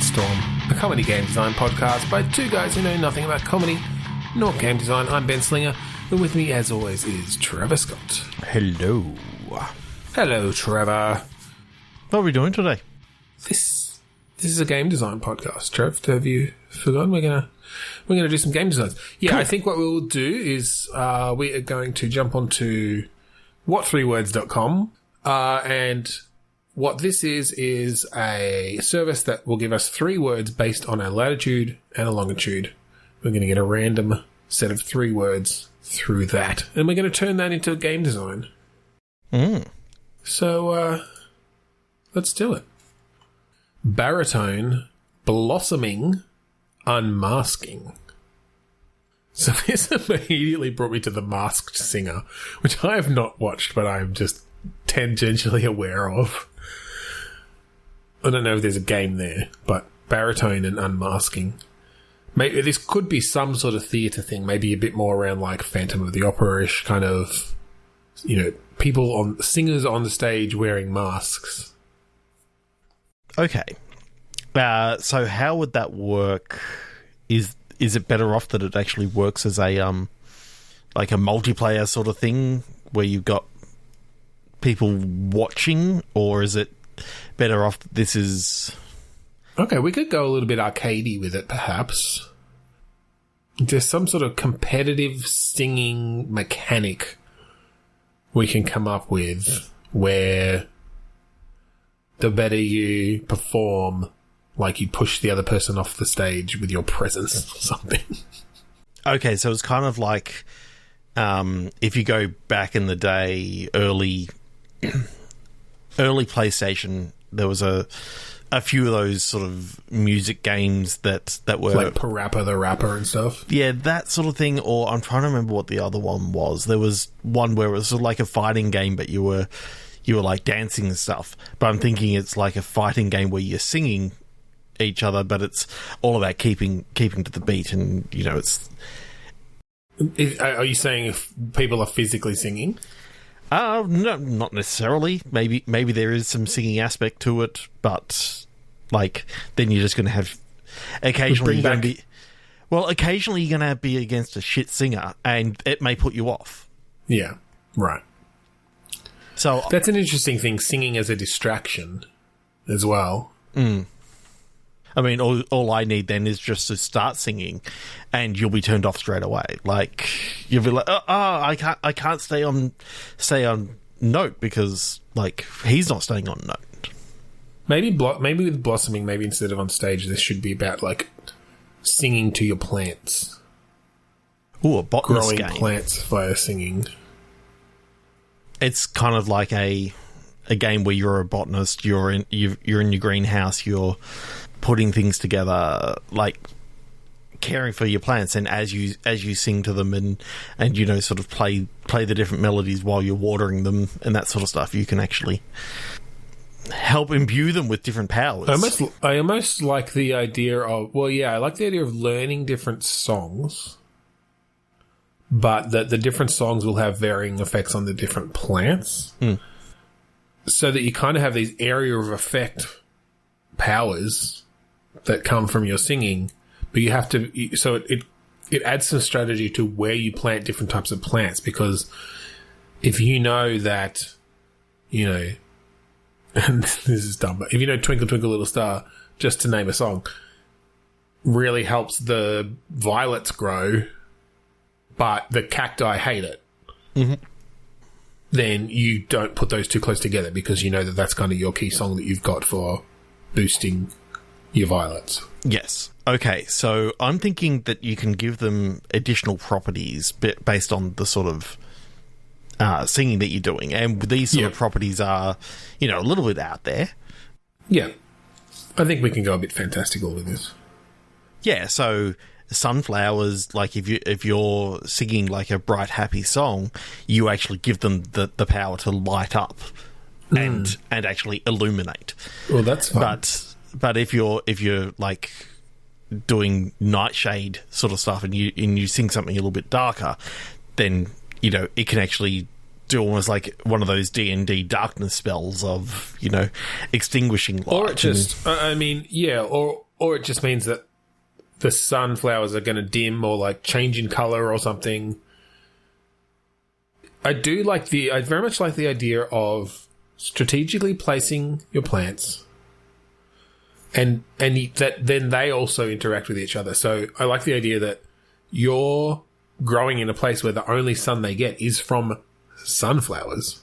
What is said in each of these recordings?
Shitstorm, a comedy game design podcast by two guys who know nothing about comedy nor game design. I'm Ben Slinger, and with me, as always, is Trevor Scott. Hello. Hello, Trevor. What are we doing today? This is a game design podcast, Trev. Have you forgotten? We're gonna do some game designs. Yeah, cool. I think what we'll do is we are going to jump onto what3words.com and what this is a service that will give us 3 words based on a latitude and a longitude. We're going to get a random set of 3 words through that, and we're going to turn that into a game design. So, let's do it. Baritone, blossoming, unmasking. So this immediately brought me to The Masked Singer, which I have not watched, but I'm just tangentially aware of. I don't know if there's a game there, but baritone and unmasking. Maybe this could be some sort of theatre thing, maybe a bit more around like Phantom of the Opera-ish kind of, singers on the stage wearing masks. Okay. So how would that work? Is it better off that it actually works as a like a multiplayer sort of thing where you've got people watching, or is it better off that this is... Okay, we could go a little bit arcadey with it, perhaps. There's some sort of competitive singing mechanic we can come up with where the better you perform, like you push the other person off the stage with your presence or something. Okay, so it's kind of like if you go back in the day, early PlayStation, there was a few of those sort of music games that were... Like Parappa the Rapper and stuff? Yeah, that sort of thing, or I'm trying to remember what the other one was. There was one where it was sort of like a fighting game, but you were like dancing and stuff. But I'm thinking it's like a fighting game where you're singing each other, but it's all about keeping to the beat, and, it's... Are you saying if people are physically singing? No, not necessarily. Maybe there is some singing aspect to it, but then you're just going to have occasionally you're going to be against a shit singer, and it may put you off. Yeah, right. So that's an interesting thing. Singing as a distraction, as well. I mean, all I need then is just to start singing, and you'll be turned off straight away. Like, you'll be like, I can't stay on note because he's not staying on note. Maybe with blossoming, maybe instead of on stage, this should be about singing to your plants. Ooh, a botanist growing game. Plants via singing. It's kind of like a game where you're a botanist. You're in your greenhouse. You're putting things together, like caring for your plants, and as you sing to them and sort of play the different melodies while you're watering them and that sort of stuff, you can actually help imbue them with different powers. I almost like the idea of I like the idea of learning different songs, but that the different songs will have varying effects on the different plants, so that you kind of have these area of effect powers that come from your singing, but you have to... So it adds some strategy to where you plant different types of plants, because if you know that, and this is dumb, but if you know Twinkle Twinkle Little Star, just to name a song, really helps the violets grow, but the cacti hate it, then you don't put those too close together, because you know that that's kind of your key song that you've got for boosting your violets. Yes. Okay, so I'm thinking that you can give them additional properties based on the sort of singing that you're doing, and these sort of properties are, a little bit out there. Yeah. I think we can go a bit fantastical with this. Yeah, so sunflowers, like if you're singing like a bright, happy song, you actually give them the power to light up and actually illuminate. Well, that's fun. But if you're like doing nightshade sort of stuff and you sing something a little bit darker, then it can actually do almost like one of those D&D darkness spells of extinguishing light. Or it just, or or it just means that the sunflowers are going to dim or like change in color or something. I very much like the idea of strategically placing your plants, and that then they also interact with each other. So I like the idea that you're growing in a place where the only sun they get is from sunflowers.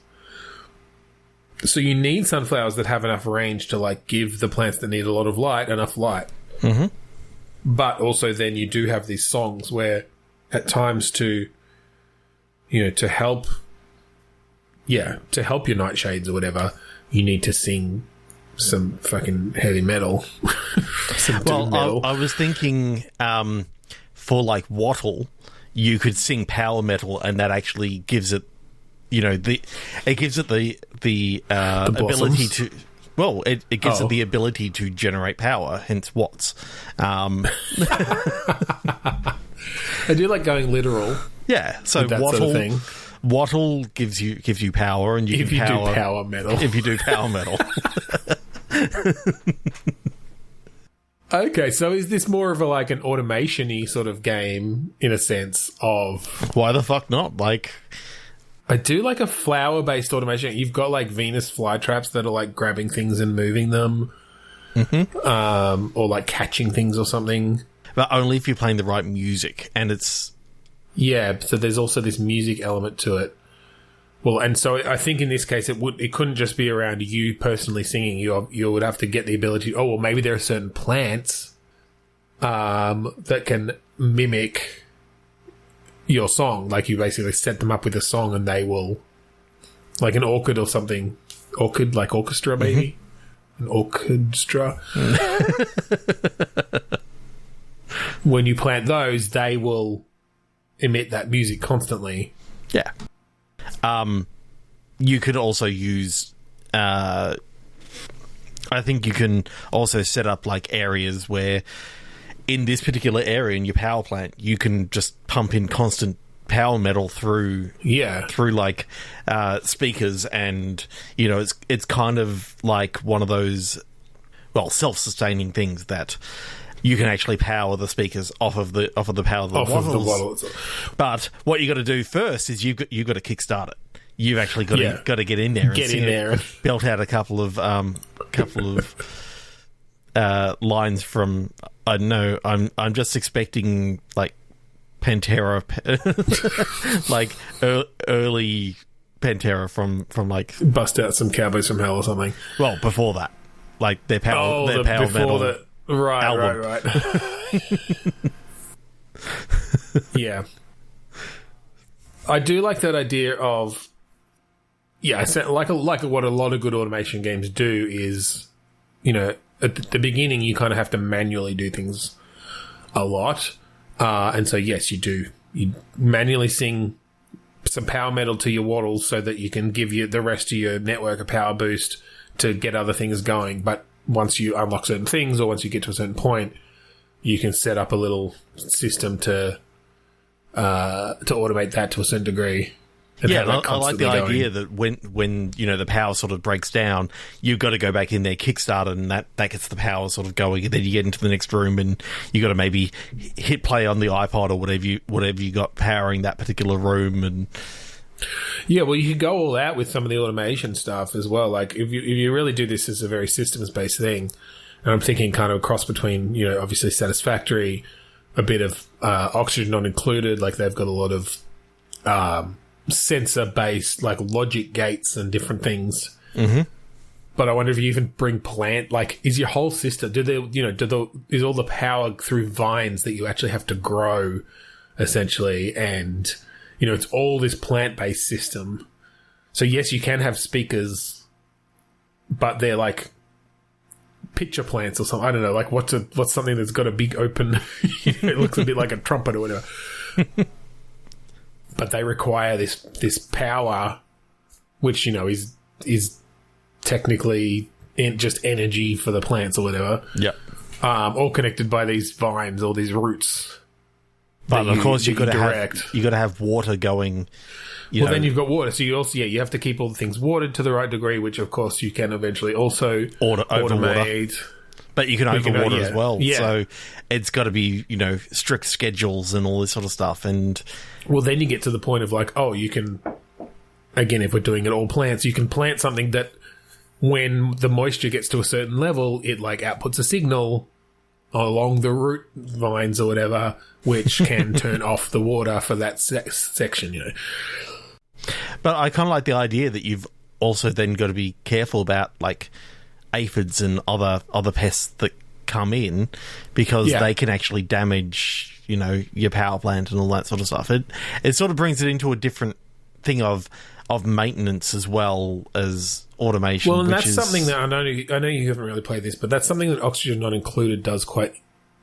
So you need sunflowers that have enough range to like give the plants that need a lot of light enough light. Mm-hmm. But also then you do have these songs where at times to help your nightshades or whatever, you need to sing some fucking heavy metal. I was thinking for like wattle, you could sing power metal, and that actually gives it, the ability to. Well, it gives it the ability to generate power, hence watts. I do like going literal. Yeah, so wattle, sort of thing. Wattle gives you power, and you do power metal. If you do power metal. Okay, so is this more of an automation-y sort of game in a sense of... Why the fuck not? Like... I do like a flower-based automation. You've got like Venus flytraps that are like grabbing things and moving them. Mm-hmm. Or like catching things or something. But only if you're playing the right music, and it's... Yeah, so there's also this music element to it. Well, and so I think in this case it couldn't just be around you personally singing. You would have to get the ability. Oh, well, maybe there are certain plants that can mimic your song. Like you basically set them up with a song, and they will, like an orchid or something. Orchid, like orchestra, maybe an orchestra. When you plant those, they will emit that music constantly. Yeah. You could also use... I think you can also set up like areas where in this particular area in your power plant, you can just pump in constant power metal through like speakers, and it's kind of like one of those self-sustaining things that you can actually power the speakers off of the power of the wattles. But what you got to do first is you've got to kickstart it. You've actually got to get in there and belt out a couple of lines from, I don't know, I'm just expecting like Pantera like early Pantera from like bust out some Cowboys from Hell or something. Well, before that, like their power metal. Right. Yeah. I do like that idea of, like what a lot of good automation games do is, at the beginning you kind of have to manually do things a lot. And so, yes, you do. You manually sing some power metal to your wattles so that you can give the rest of your network a power boost to get other things going. But once you unlock certain things, or once you get to a certain point, you can set up a little system to automate that to a certain degree. Yeah, I like the idea that when the power sort of breaks down, you've got to go back in there, kickstart it, and that gets the power sort of going. And then you get into the next room, and you got to maybe hit play on the iPod or whatever you got powering that particular room. And yeah, well, you could go all out with some of the automation stuff as well. Like if you really do this as a very systems based thing, and I'm thinking kind of a cross between obviously Satisfactory, a bit of Oxygen not included. Like they've got a lot of sensor-based, like logic gates and different things. Mm-hmm. But I wonder if you even bring plant. Like, is your whole system? Is all the power through vines that you actually have to grow, essentially? And it's all this plant-based system. So yes, you can have speakers, but they're like pitcher plants or something. I don't know. Like what's something that's got a big open? It looks a bit like a trumpet or whatever. But they require this power, which is technically just energy for the plants or whatever. Yeah. All connected by these vines or these roots. But of course, you got to have water going. Then you've got water, so you also you have to keep all the things watered to the right degree, which of course you can eventually also automate. But you can overwater as well. Yeah. So it's got to be, strict schedules and all this sort of stuff. And well, then you get to the point of like, oh, you can, again, if we're doing it all plants, you can plant something that when the moisture gets to a certain level, it like outputs a signal along the root vines or whatever, which can turn off the water for that section, But I kind of like the idea that you've also then got to be careful about like aphids and other pests that come in, because they can actually damage, your power plant and all that sort of stuff. It sort of brings it into a different thing of maintenance as well as automation. Well, and that's something that I know you haven't really played this, but that's something that Oxygen Not Included does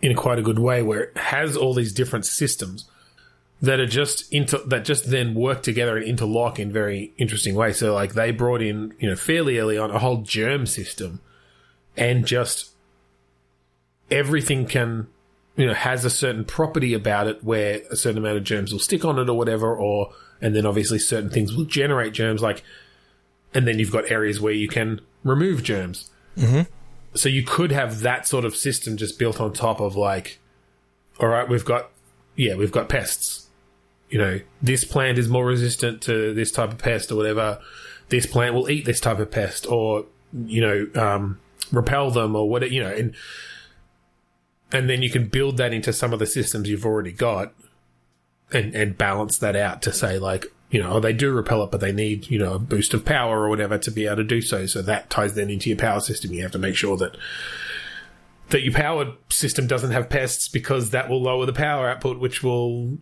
in quite a good way, where it has all these different systems that are just then work together and interlock in very interesting ways. So, like, they brought in, fairly early on, a whole germ system, and just everything can, has a certain property about it where a certain amount of germs will stick on it or whatever, and then obviously certain things will generate germs, and then you've got areas where you can remove germs. Mm-hmm. So you could have that sort of system just built on top of like, all right, we've got pests. This plant is more resistant to this type of pest or whatever. This plant will eat this type of pest or, repel them or whatever, and then you can build that into some of the systems you've already got and balance that out to say like, they do repel it, but they need, a boost of power or whatever to be able to do so. So that ties then into your power system. You have to make sure that your power system doesn't have pests, because that will lower the power output, which will,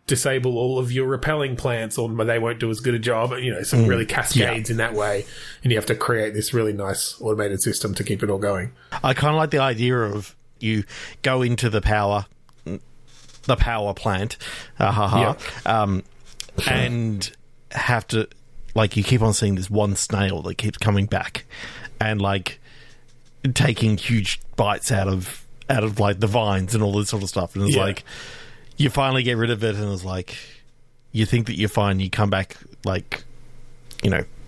disable all of your repelling plants, or they won't do as good a job. Some really cascades in that way. And you have to create this really nice automated system to keep it all going. I kind of like the idea of you go into the power plant, and have to, like, you keep on seeing this one snail that keeps coming back and like taking huge bites out of like the vines and all this sort of stuff, and it's like you finally get rid of it, and it's like you think that you're fine, you come back like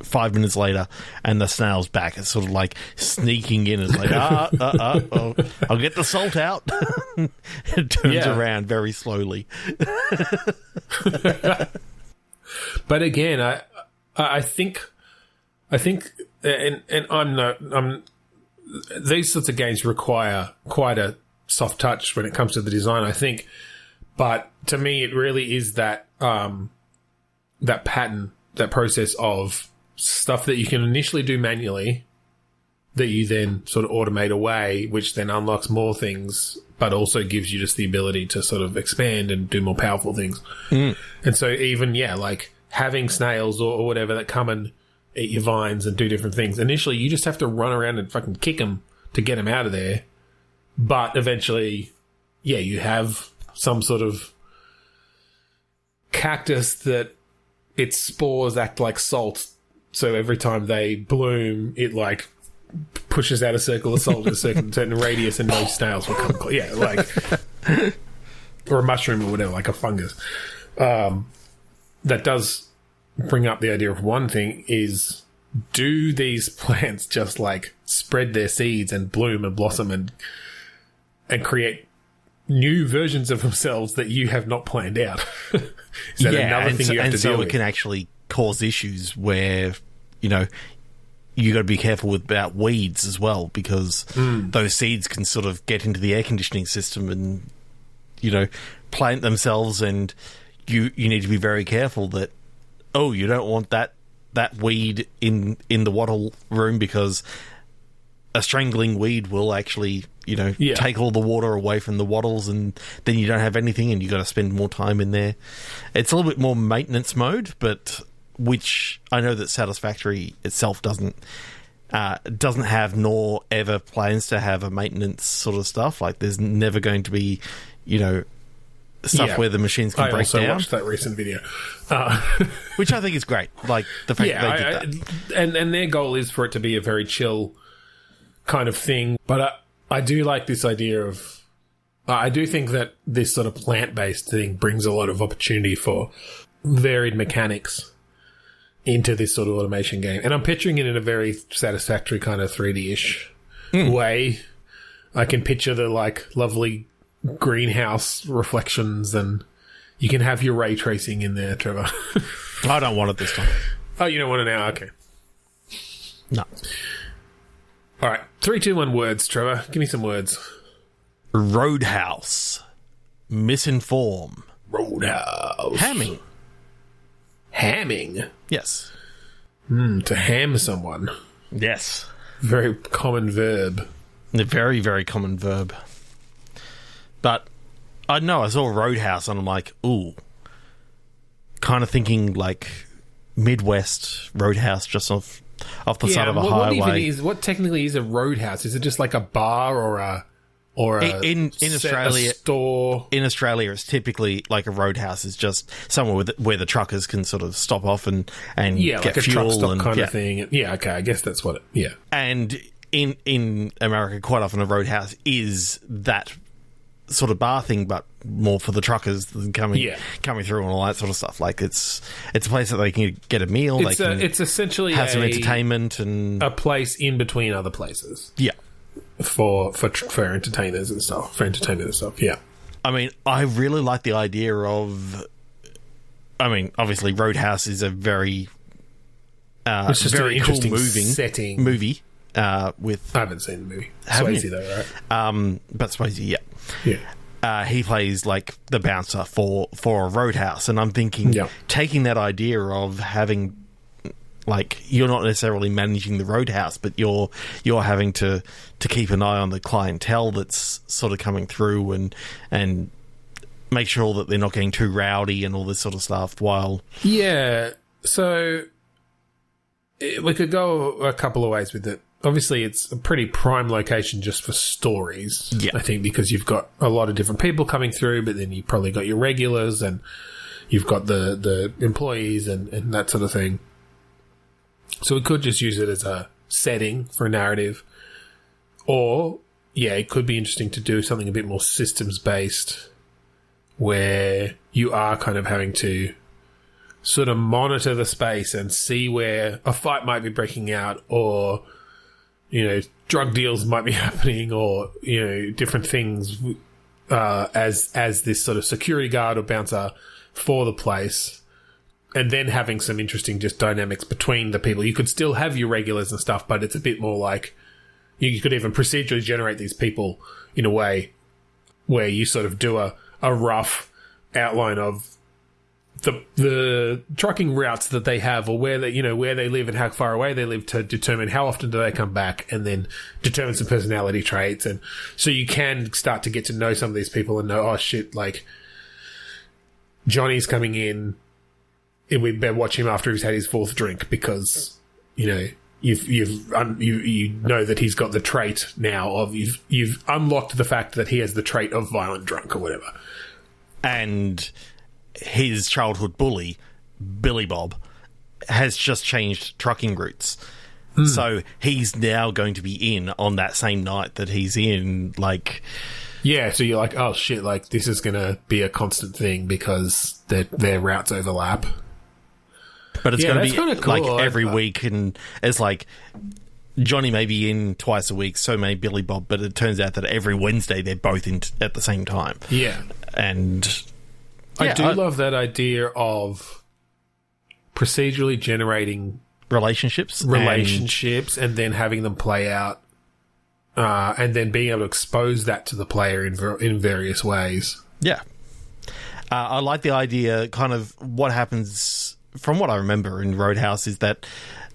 5 minutes later and the snail's back. It's sort of like sneaking in. It's like I'll get the salt out. It turns around very slowly. But again, I think and I'm these sorts of games require quite a soft touch when it comes to the design, I think. But to me, it really is that that pattern, that process of stuff that you can initially do manually that you then sort of automate away, which then unlocks more things, but also gives you just the ability to sort of expand and do more powerful things. And so even, like having snails or whatever that come and eat your vines and do different things. Initially, you just have to run around and fucking kick them to get them out of there. But eventually, you have some sort of cactus that its spores act like salt. So every time they bloom, it like pushes out a circle of salt in a certain radius, and no snails will come close. Yeah, like or a mushroom or whatever, like a fungus. That does bring up the idea of one thing is, do these plants just like spread their seeds and bloom and blossom and create new versions of themselves that you have not planned out? Is that another thing you have to deal with? It can actually cause issues where, you got to be careful about weeds as well, because those seeds can sort of get into the air conditioning system and, plant themselves, and you need to be very careful that, you don't want that weed in the wattle room, because a strangling weed will actually, take all the water away from the wattles, and then you don't have anything, and you got to spend more time in there. It's a little bit more maintenance mode, but which I know that Satisfactory itself doesn't have, nor ever plans to have, a maintenance sort of stuff. Like, there's never going to be, stuff where the machines can break down. I also watched that recent video. Which I think is great. Like, the fact that they did that. And their goal is for it to be a very chill kind of thing. But I do like this idea of... I do think that this sort of plant-based thing brings a lot of opportunity for varied mechanics into this sort of automation game. And I'm picturing it in a very Satisfactory kind of 3D-ish way. I can picture the like lovely greenhouse reflections, and you can have your ray tracing in there, Trevor. I don't want it this time. Oh, you don't want it now? Okay. No. All right. 3, 2, 1 words, Trevor. Give me some words. Roadhouse. Misinform. Roadhouse. Hamming. Hamming. Yes. To ham someone. Yes. Very common verb. A very, very common verb. But I know I saw Roadhouse and I'm like, ooh. Kind of thinking like Midwest Roadhouse just off the side of a highway. What technically is a roadhouse? Is it just like a bar or a in Australia, a store? In Australia, it's typically like a roadhouse is just somewhere where the truckers can sort of stop off and get like a fuel truck stop and kind of thing. Yeah, okay, I guess that's what it. Yeah, and in America, quite often a roadhouse is that sort of bar thing, but more for the truckers coming through and all that sort of stuff. Like it's a place that they can get a meal. It's essentially have some entertainment and a place in between other places. Yeah. For entertainers and stuff. For entertainment and stuff, yeah. I mean, I really like the idea of... I mean, obviously, Roadhouse is a very very cool movie. With I haven't seen the movie. Swayze, though, right? But Swayze, yeah. Yeah. He plays, like, the bouncer for a Roadhouse, and I'm thinking, taking that idea of having... Like, you're not necessarily managing the roadhouse, but you're having to keep an eye on the clientele that's sort of coming through and make sure that they're not getting too rowdy and all this sort of stuff while... Yeah, so we could go a couple of ways with it. Obviously, it's a pretty prime location just for stories, I think, because you've got a lot of different people coming through, but then you've probably got your regulars and you've got the employees and that sort of thing. So we could just use it as a setting for a narrative. Or, it could be interesting to do something a bit more systems-based where you are kind of having to sort of monitor the space and see where a fight might be breaking out or, drug deals might be happening or, different things as this sort of security guard or bouncer for the place. And then having some interesting just dynamics between the people. You could still have your regulars and stuff, but it's a bit more like you could even procedurally generate these people in a way where you sort of do a rough outline of the trucking routes that they have or where they live and how far away they live to determine how often do they come back and then determine some personality traits. And so you can start to get to know some of these people and know, oh shit, like Johnny's coming in. We better watch him after he's had his 4th drink because, you know that he's got the trait now of you've unlocked the fact that he has the trait of violent drunk or whatever. And his childhood bully, Billy Bob, has just changed trucking routes. So he's now going to be in on that same night that he's in, like... Yeah, so you're like, oh shit, like this is going to be a constant thing because their routes overlap. But it's going to be cool. like every week, and it's like Johnny may be in twice a week, so may Billy Bob, but it turns out that every Wednesday they're both in at the same time. Yeah. And I love that idea of procedurally generating relationships and then having them play out and then being able to expose that to the player in various ways. Yeah. I like the idea, kind of what happens... From what I remember in Roadhouse is that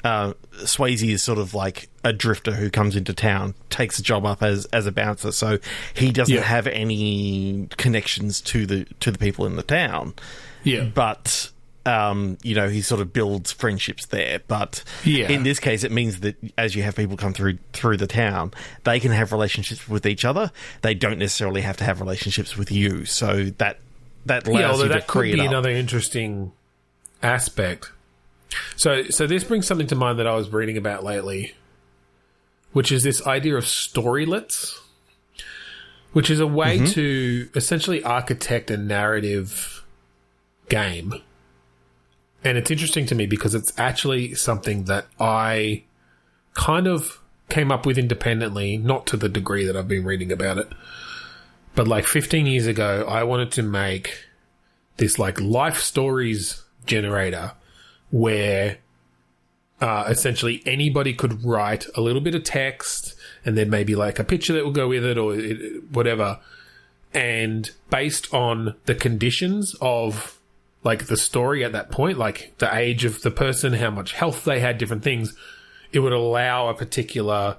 Swayze is sort of like a drifter who comes into town, takes a job up as a bouncer, so he doesn't have any connections to the people in the town. Yeah, but he sort of builds friendships there. But in this case, it means that as you have people come through the town, they can have relationships with each other. They don't necessarily have to have relationships with you. So that allows you to create another interesting aspect. So this brings something to mind that I was reading about lately, which is this idea of storylets, which is a way to essentially architect a narrative game. And it's interesting to me because it's actually something that I kind of came up with independently, not to the degree that I've been reading about it. But like 15 years ago, I wanted to make this like life stories generator where essentially anybody could write a little bit of text and then maybe like a picture that will go with it or whatever. And based on the conditions of like the story at that point, like the age of the person, how much health they had, different things, it would allow a particular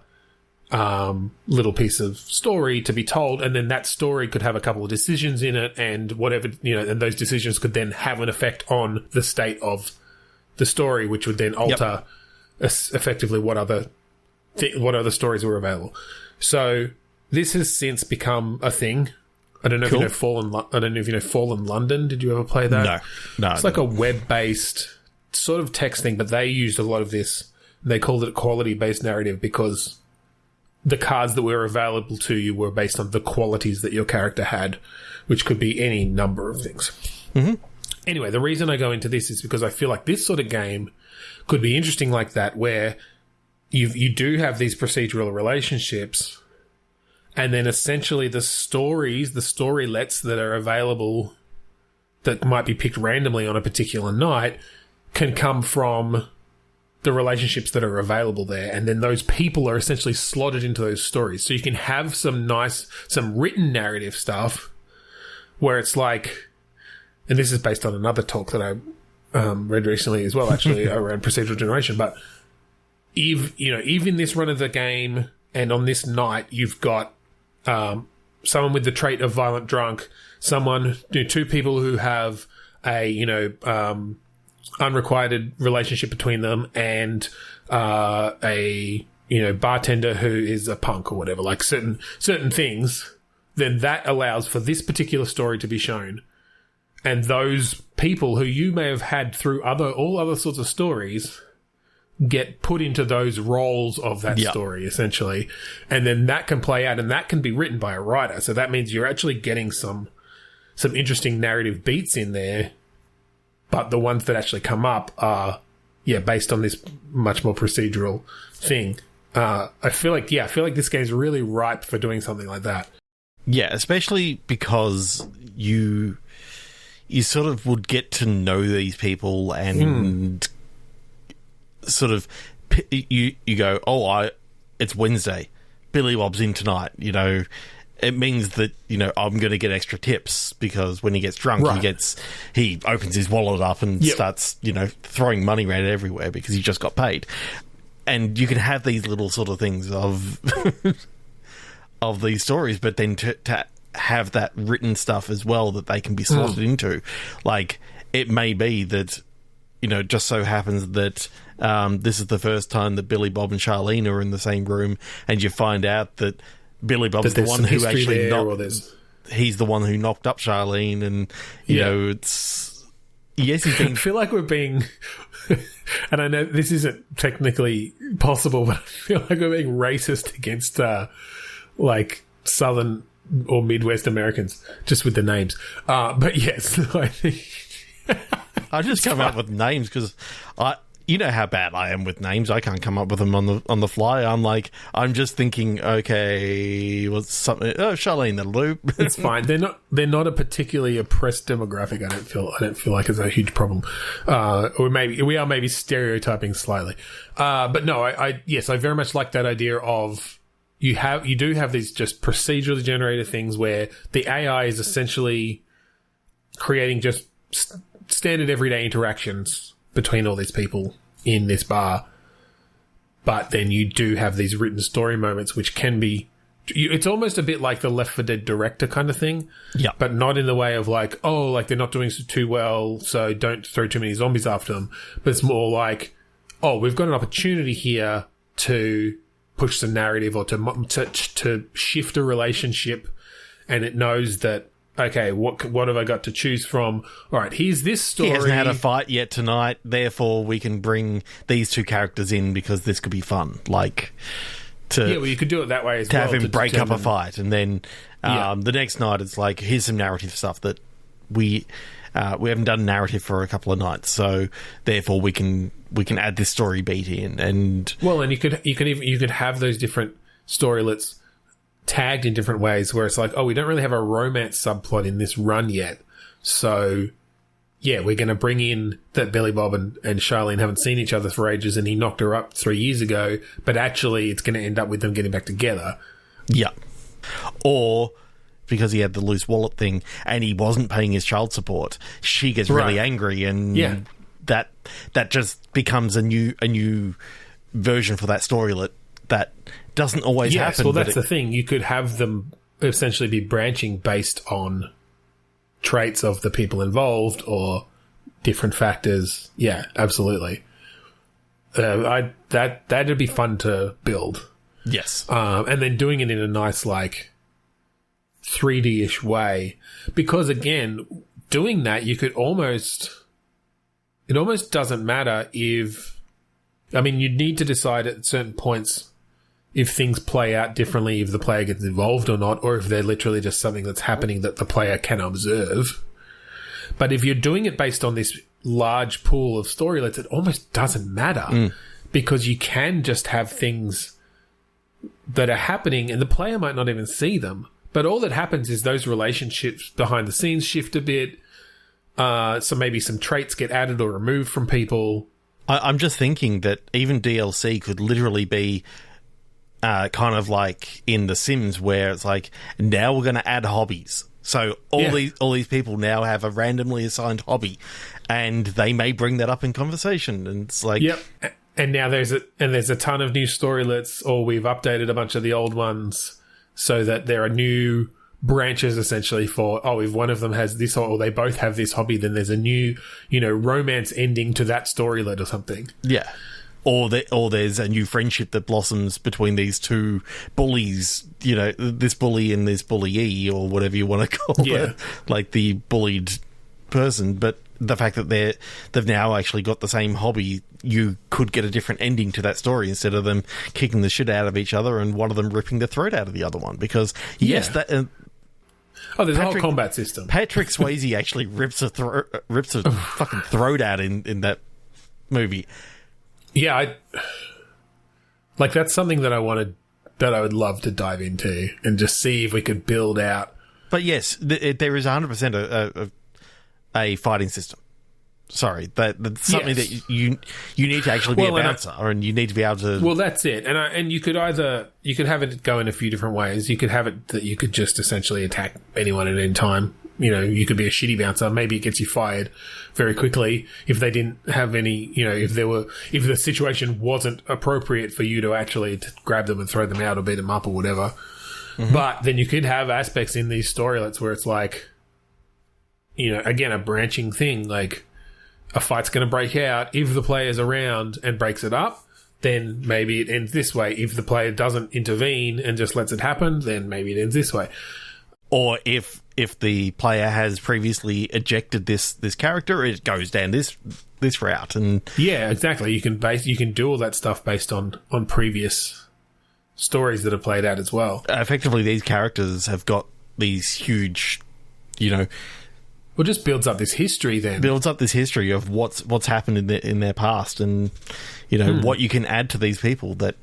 little piece of story to be told, and then that story could have a couple of decisions in it, and whatever, and those decisions could then have an effect on the state of the story, which would then alter effectively what other stories were available. So this has since become a thing. I don't know if you know Fallen London. Did you ever play that? No. It's like a web-based sort of text thing, but they used a lot of this. They called it quality-based narrative because the cards that were available to you were based on the qualities that your character had, which could be any number of things. Mm-hmm. Anyway, the reason I go into this is because I feel like this sort of game could be interesting like that, where you do have these procedural relationships, and then essentially the storylets that are available that might be picked randomly on a particular night can come from the relationships that are available there, and then those people are essentially slotted into those stories. So you can have some written narrative stuff where it's like, and this is based on another talk that I read recently as well, actually, around procedural generation. But even in this run of the game and on this night, you've got someone with the trait of violent drunk, two people who have a unrequited relationship between them, and a bartender who is a punk or whatever, like certain things. Then that allows for this particular story to be shown, and those people who you may have had through all other sorts of stories get put into those roles of that story, essentially, and then that can play out, and that can be written by a writer. So that means you're actually getting some interesting narrative beats in there. But the ones that actually come up are, based on this much more procedural thing. I feel like this game's really ripe for doing something like that. Yeah, especially because you sort of would get to know these people and sort of you go, it's Wednesday, Billy Bob's in tonight, It means that, I'm going to get extra tips because when he gets drunk, he opens his wallet up and starts, throwing money around everywhere because he just got paid. And you can have these little sort of things of of these stories, but then to have that written stuff as well that they can be slotted into. Like, it may be that, just so happens that this is the first time that Billy Bob and Charlene are in the same room, and you find out that Billy Bob's the one who actually he's the one who knocked up Charlene, and it's he's been. I feel like we're being, and I know this isn't technically possible, but I feel like we're being racist against like Southern or Midwest Americans just with the names. But yes, I think I just come up with names because you know how bad I am with names. I can't come up with them on the fly. I'm just thinking, okay, what's something? Oh, Charlene, that'll do. It's fine. They're not a particularly oppressed demographic. I don't feel like it's a huge problem. Or maybe we are stereotyping slightly. But no, I very much like that idea of you do have these just procedurally generated things where the AI is essentially creating just standard everyday interactions between all these people in this bar, but then you do have these written story moments which can be it's almost a bit like the Left 4 Dead director kind of thing, but not in the way of like, they're not doing too well, so don't throw too many zombies after them, but it's more like, we've got an opportunity here to push some narrative or to shift a relationship, and it knows that, okay, what have I got to choose from? All right, here's this story. He hasn't had a fight yet tonight, therefore we can bring these two characters in because this could be fun. Like, you could do it that way as well. To have him break up a fight, and then the next night it's like, here's some narrative stuff that we we haven't done narrative for a couple of nights, so therefore we can add this story beat in. And you could have those different storylets tagged in different ways, where it's like, oh, we don't really have a romance subplot in this run yet, so yeah, we're going to bring in that Billy Bob and Charlene haven't seen each other for ages, and he knocked her up 3 years ago, but actually it's going to end up with them getting back together. Yeah. Or because he had the loose wallet thing and he wasn't paying his child support, she gets really angry, and that just becomes a new version for that storylet that doesn't always happen. Well, that's the thing. You could have them essentially be branching based on traits of the people involved or different factors. Yeah, absolutely. That'd be fun to build. Yes. And then doing it in a nice, like, 3D-ish way. Because, again, doing that, you could almost... It almost doesn't matter if... I mean, you'd need to decide at certain points if things play out differently, if the player gets involved or not, or if they're literally just something that's happening that the player can observe. But if you're doing it based on this large pool of storylets, it almost doesn't matter because you can just have things that are happening and the player might not even see them. But all that happens is those relationships behind the scenes shift a bit. So maybe some traits get added or removed from people. I'm just thinking that even DLC could literally be kind of like in The Sims, where it's like, now we're going to add hobbies. So all these people now have a randomly assigned hobby, and they may bring that up in conversation. And it's like, yep. And now there's a ton of new storylets, or we've updated a bunch of the old ones so that there are new branches essentially for, if one of them has this or they both have this hobby, then there's a new, romance ending to that storylet or something. Yeah. Or there's a new friendship that blossoms between these two bullies, this bully and this bullyee, or whatever you want to call it, like the bullied person. But the fact that they've now actually got the same hobby, you could get a different ending to that story instead of them kicking the shit out of each other and one of them ripping the throat out of the other one. Because, there's a whole combat system. Patrick Swayze actually rips a fucking throat out in that movie. Yeah, that's something that I would love to dive into and just see if we could build out. But yes, there is 100% a fighting system. Sorry, that's something that you need to actually be a bouncer, and you need to be able to. Well, that's it, and you could have it go in a few different ways. You could have it that you could just essentially attack anyone at any time. You could be a shitty bouncer. Maybe it gets you fired very quickly if they didn't have any. If the situation wasn't appropriate for you to actually grab them and throw them out or beat them up or whatever. Mm-hmm. But then you could have aspects in these storylets where it's like, again, a branching thing, like. A fight's going to break out. If the player's around and breaks it up, then maybe it ends this way. If the player doesn't intervene and just lets it happen, then maybe it ends this way. Or if the player has previously ejected this character, it goes down this route. And yeah, exactly. You can do all that stuff based on previous stories that have played out as well. Effectively, these characters have got these huge, Well, it just builds up this history then. Builds up this history of what's happened in their past, and what you can add to these people that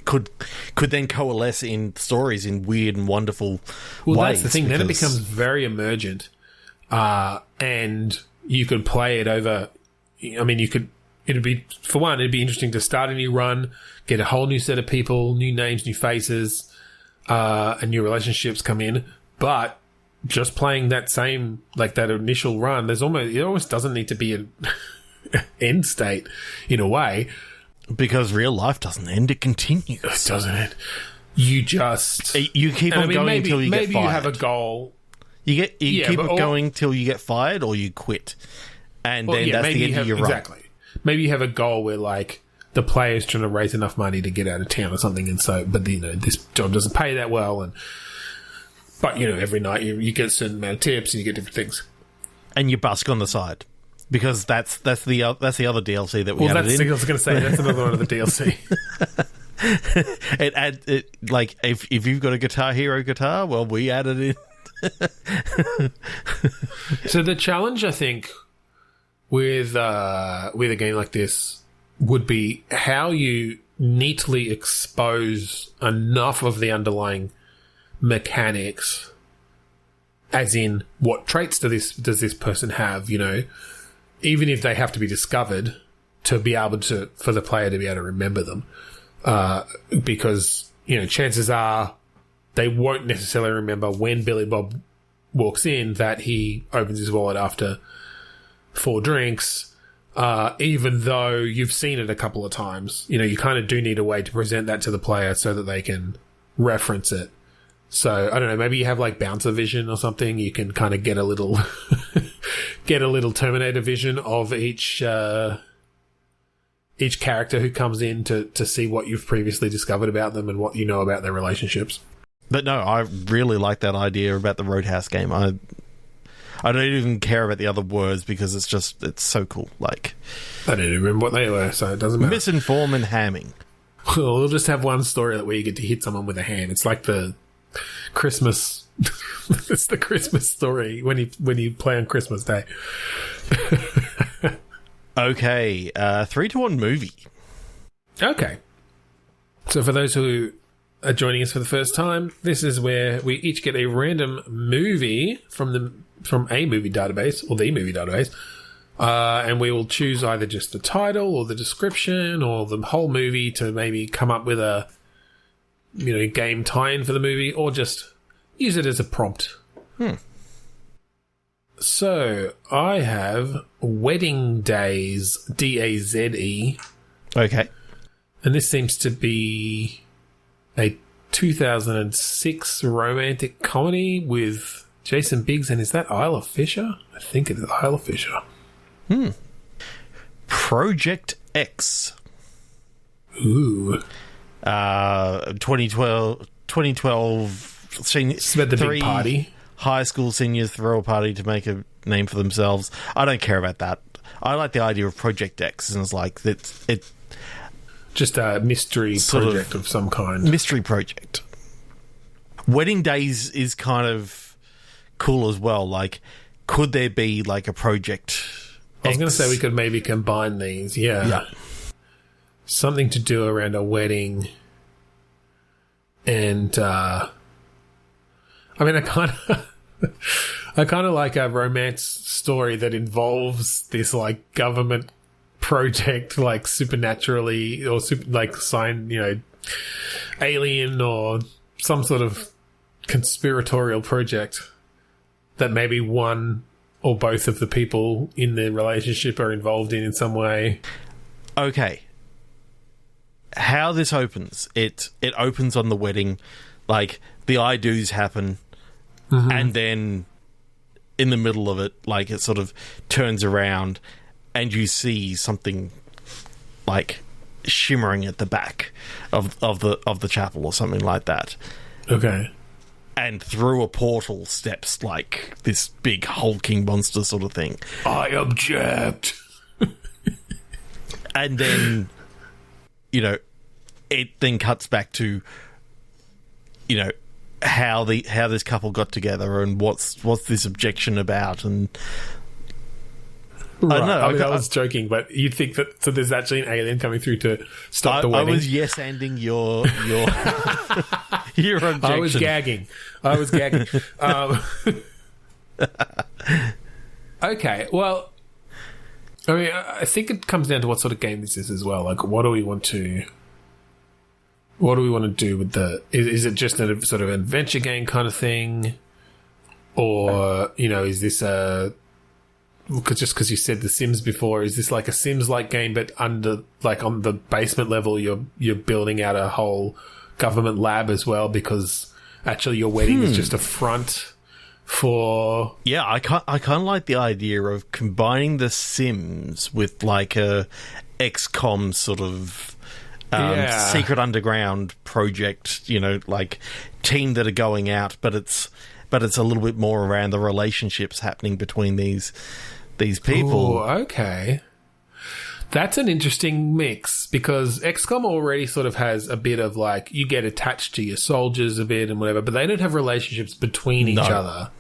could then coalesce in stories in weird and wonderful ways. Well, that's the thing. Then it becomes very emergent, and you could play it over. I mean, it'd be interesting to start a new run, get a whole new set of people, new names, new faces, and new relationships come in, but. Just playing that same, that initial run, it almost doesn't need to be an end state in a way. Because real life doesn't end, it continues. It doesn't end. You keep on going until you get fired. Maybe you have a goal. You keep on going till you get fired or you quit. And then that's the end of your run. Exactly. Maybe you have a goal where, the player's trying to raise enough money to get out of town or something, and so, but, this job doesn't pay that well, But, every night you get a certain amount of tips and you get different things. And you busk on the side. Because that's the other DLC that we added in. I was going to say, that's another one of the DLC. If you've got a Guitar Hero guitar, well, we added in So the challenge, I think, with a game like this would be how you neatly expose enough of the underlying mechanics, as in what traits does this person have, even if they have to be discovered to be able to, for the player to be able to remember them. Because, chances are they won't necessarily remember when Billy Bob walks in that he opens his wallet after 4 drinks, even though you've seen it a couple of times. You kind of do need a way to present that to the player so that they can reference it. So, I don't know, maybe you have like bouncer vision or something. You can kind of get a little Terminator vision of each character who comes in to see what you've previously discovered about them and what you know about their relationships. But no, I really like that idea about the Roadhouse game. I don't even care about the other words because it's so cool. Like, I don't even remember what they were, so it doesn't matter. Misinform and hamming. We'll just have one story where you get to hit someone with a ham. It's like the Christmas. It's the Christmas story when you play on Christmas Day. Okay, 3-to-1 movie. Okay. So for those who are joining us for the first time, this is where we each get a random movie from a movie database or the movie database, and we will choose either just the title or the description or the whole movie to maybe come up with a game tie-in for the movie, or just use it as a prompt. So I have Wedding Daze, Daze. Okay. And this seems to be a 2006 romantic comedy with Jason Biggs, and is that Isla Fisher? I think it is Isla Fisher. Project X. Ooh. 2012 It's about the big party. High school seniors throw a party to make a name for themselves. I don't care about that. I like the idea of Project X, and it's like it just a mystery project of some kind. Mystery project. Wedding Days is kind of cool as well. Like, could there be like a Project I was going to say we could maybe combine these. Yeah. Something to do around a wedding. And, I kind of like a romance story that involves this like government project, like supernaturally or alien or some sort of conspiratorial project that maybe one or both of the people in the relationship are involved in some way. Okay. How this opens, it opens on the wedding, like the I do's happen, and then in the middle of it, like it sort of turns around and you see something like shimmering at the back of the chapel or something like that. Okay. And through a portal steps like this big hulking monster sort of thing. I object. And then, it then cuts back to, how this couple got together and what's this objection about, and right. I don't know. I was joking, but you'd think that so there's actually an alien coming through to stop the wedding. I was yes-anding your your objection. I was gagging. Okay, well, I think it comes down to what sort of game this is as well. Like, what do we want to do with the? Is it just a sort of adventure game kind of thing, or is this a? Just because you said The Sims before, is this like a Sims-like game, but under like on the basement level, you're building out a whole government lab as well? Because actually, your wedding is just a front for. Yeah, I kind of like the idea of combining The Sims with like a XCOM sort of. Secret underground project, like team that are going out, but it's a little bit more around the relationships happening between these people. Ooh, okay. That's an interesting mix because XCOM already sort of has a bit of like you get attached to your soldiers a bit and whatever, but they don't have relationships between each other.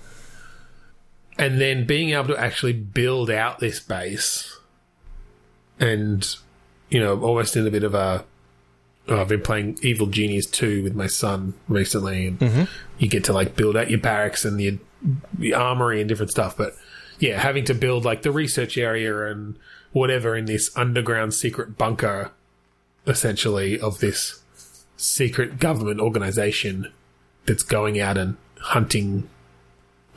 And then being able to actually build out this base and, you know, almost in a bit of a... I've been playing Evil Genius 2 with my son recently, and you get to, like, build out your barracks and the armory and different stuff. But, yeah, having to build, like, the research area and whatever in this underground secret bunker, essentially, of this secret government organization that's going out and hunting,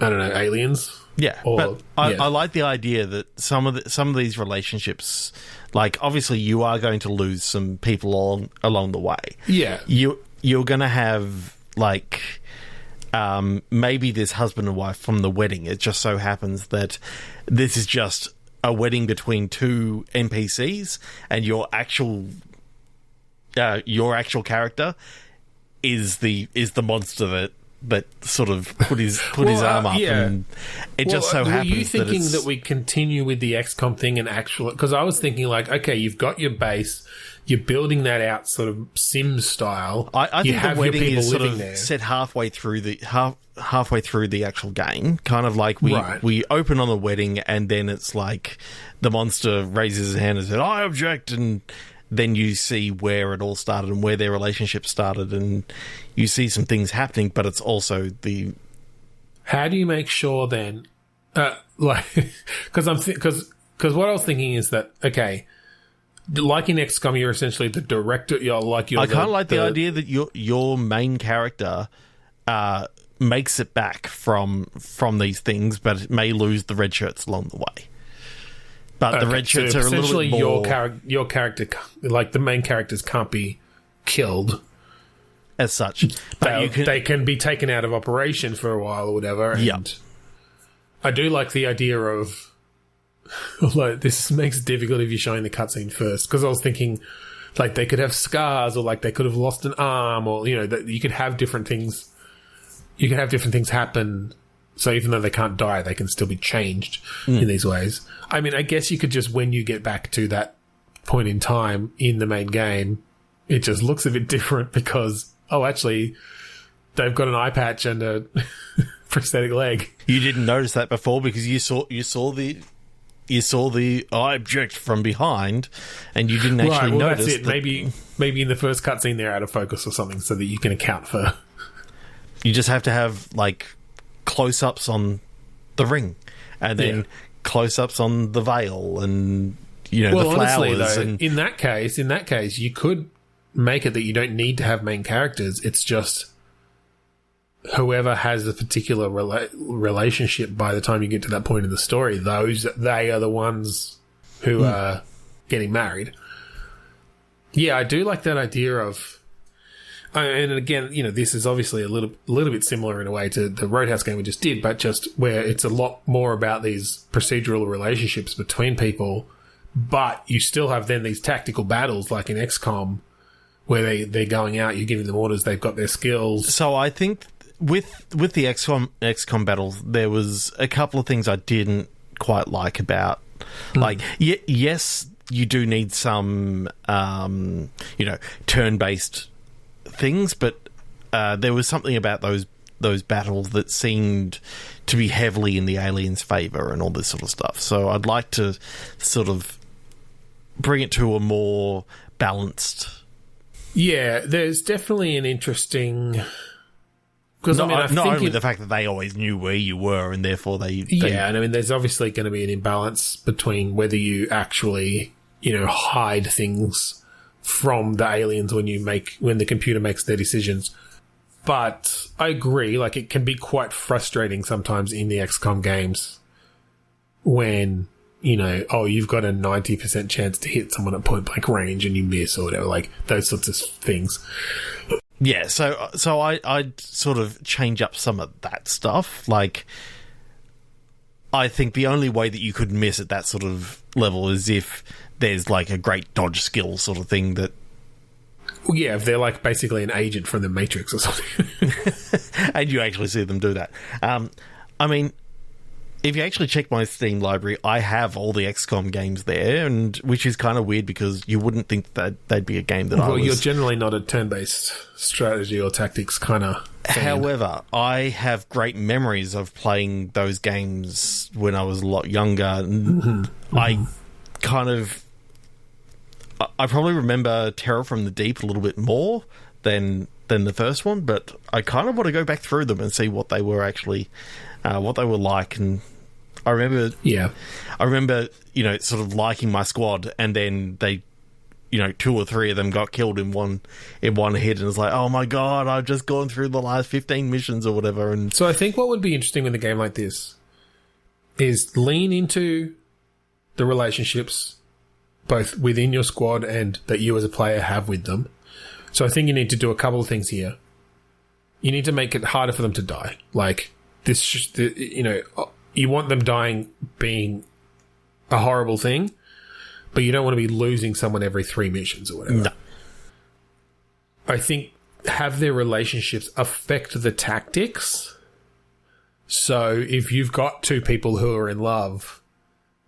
I don't know, aliens. Yeah, but I like the idea that some of these relationships, like obviously you are going to lose some people along the way. Yeah, you're going to have like maybe this husband and wife from the wedding. It just so happens that this is just a wedding between two NPCs, and your actual character is the monster that sort of put his arm up, and it just so happens. Were you thinking that we continue with the XCOM thing and actual? Because I was thinking like, okay, you've got your base, you're building that out, sort of Sims style. I think the wedding is sort of set halfway through the actual game, kind of like we open on the wedding, and then it's like the monster raises his hand and says, "I object," and then you see where it all started and where their relationship started, and you see some things happening, but it's also the... How do you make sure then... Because what I was thinking is that, okay, like in XCOM, you're essentially the director... I kind of like the idea that your main character makes it back from these things, but it may lose the red shirts along the way. But the red shirts are a little bit more... your character, like the main characters, can't be killed as such. But they can be taken out of operation for a while or whatever. And I do like the idea of... Like, this makes it difficult if you're showing the cutscene first, because I was thinking, like, they could have scars, or like they could have lost an arm, or, you know, that you could have different things. You can have different things happen. So even though they can't die, they can still be changed in these ways. I mean, I guess you could just, when you get back to that point in time in the main game, it just looks a bit different because, actually, they've got an eye patch and a prosthetic leg. You didn't notice that before because you saw the I object from behind, and you didn't actually notice. That's it. Maybe in the first cutscene they're out of focus or something, so that you can account for. You just have to have like close-ups on the ring, and then close-ups on the veil, and the flowers. Honestly, though, in that case, you could make it that you don't need to have main characters. It's just whoever has a particular relationship by the time you get to that point in the story. They are the ones who are getting married. Yeah, I do like that idea of. And again, this is obviously a little bit similar in a way to the Roadhouse game we just did, but just where it's a lot more about these procedural relationships between people, but you still have then these tactical battles like in XCOM where they're going out, you're giving them orders, they've got their skills. So I think with the XCOM battles, there was a couple of things I didn't quite like about. Like, yes, you do need some, turn-based things, but there was something about those battles that seemed to be heavily in the aliens' favour and all this sort of stuff. So I'd like to sort of bring it to a more balanced... Yeah, there's definitely an interesting... Because not only the fact that they always knew where you were, and therefore they and I mean, there's obviously going to be an imbalance between whether you actually, hide things from the aliens when the computer makes their decisions. But I agree, like, it can be quite frustrating sometimes in the XCOM games when, you've got a 90% chance to hit someone at point blank range and you miss or whatever, like those sorts of things. Yeah, so I'd sort of change up some of that stuff. Like, I think the only way that you could miss at that sort of level is if there's like a great dodge skill sort of thing that... Well, yeah, if they're like basically an agent from the Matrix or something. And you actually see them do that. I mean, If you actually check my Steam library, I have all the XCOM games there, and which is kind of weird because you wouldn't think that they'd be a game that I was... Well, you're generally not a turn-based strategy or tactics kind of fan. However, I have great memories of playing those games when I was a lot younger. And I probably remember Terror from the Deep a little bit more than the first one, but I kind of want to go back through them and see what they were actually... what they were like. And I remember, sort of liking my squad, and then they, 2 or 3 of them got killed in one hit, and it's like, oh my god, I've just gone through the last 15 missions or whatever. And so I think what would be interesting with a game like this is lean into the relationships both within your squad and that you as a player have with them. So I think you need to do a couple of things here. You need to make it harder for them to die. Like, this, you want them dying being a horrible thing, but you don't want to be losing someone every 3 missions or whatever. No. I think have their relationships affect the tactics. So if you've got 2 people who are in love,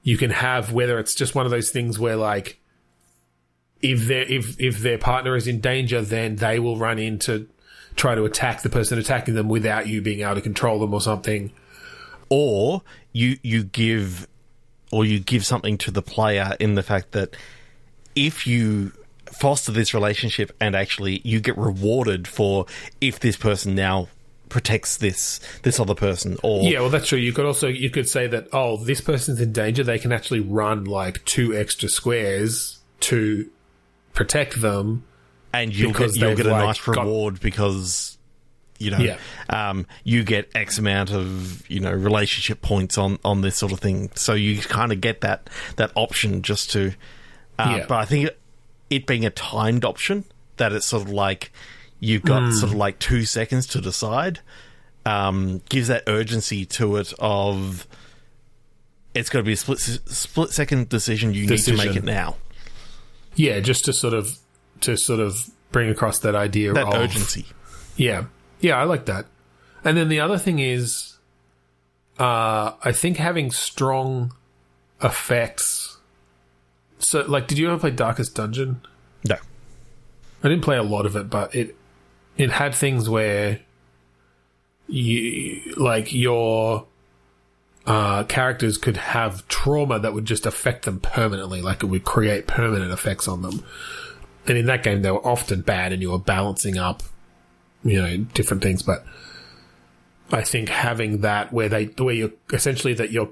you can have, whether it's just one of those things where, like, if their partner is in danger, then they will run in to try to attack the person attacking them without you being able to control them or something. Or you give something to the player in the fact that if you foster this relationship and actually you get rewarded for if this person now protects this other person. Or yeah, well, that's true. You could say that, oh, this person's in danger, they can actually run like 2 extra squares to protect them. And you'll get a nice reward because, you get X amount of, relationship points on this sort of thing. So you kind of get that option just to... But I think it being a timed option, that it's sort of like you've got sort of like 2 seconds to decide, gives that urgency to it of it's got to be a split-second decision. You need to make it now. Yeah, just to sort of bring across that idea of urgency. Yeah, I like that. And then the other thing is, I think having strong effects. So, like, did you ever play Darkest Dungeon? No, I didn't play a lot of it, but it had things where your characters could have trauma that would just affect them permanently, like it would create permanent effects on them. And in that game, they were often bad, and you were balancing up, different things. But I think having that where you're essentially that your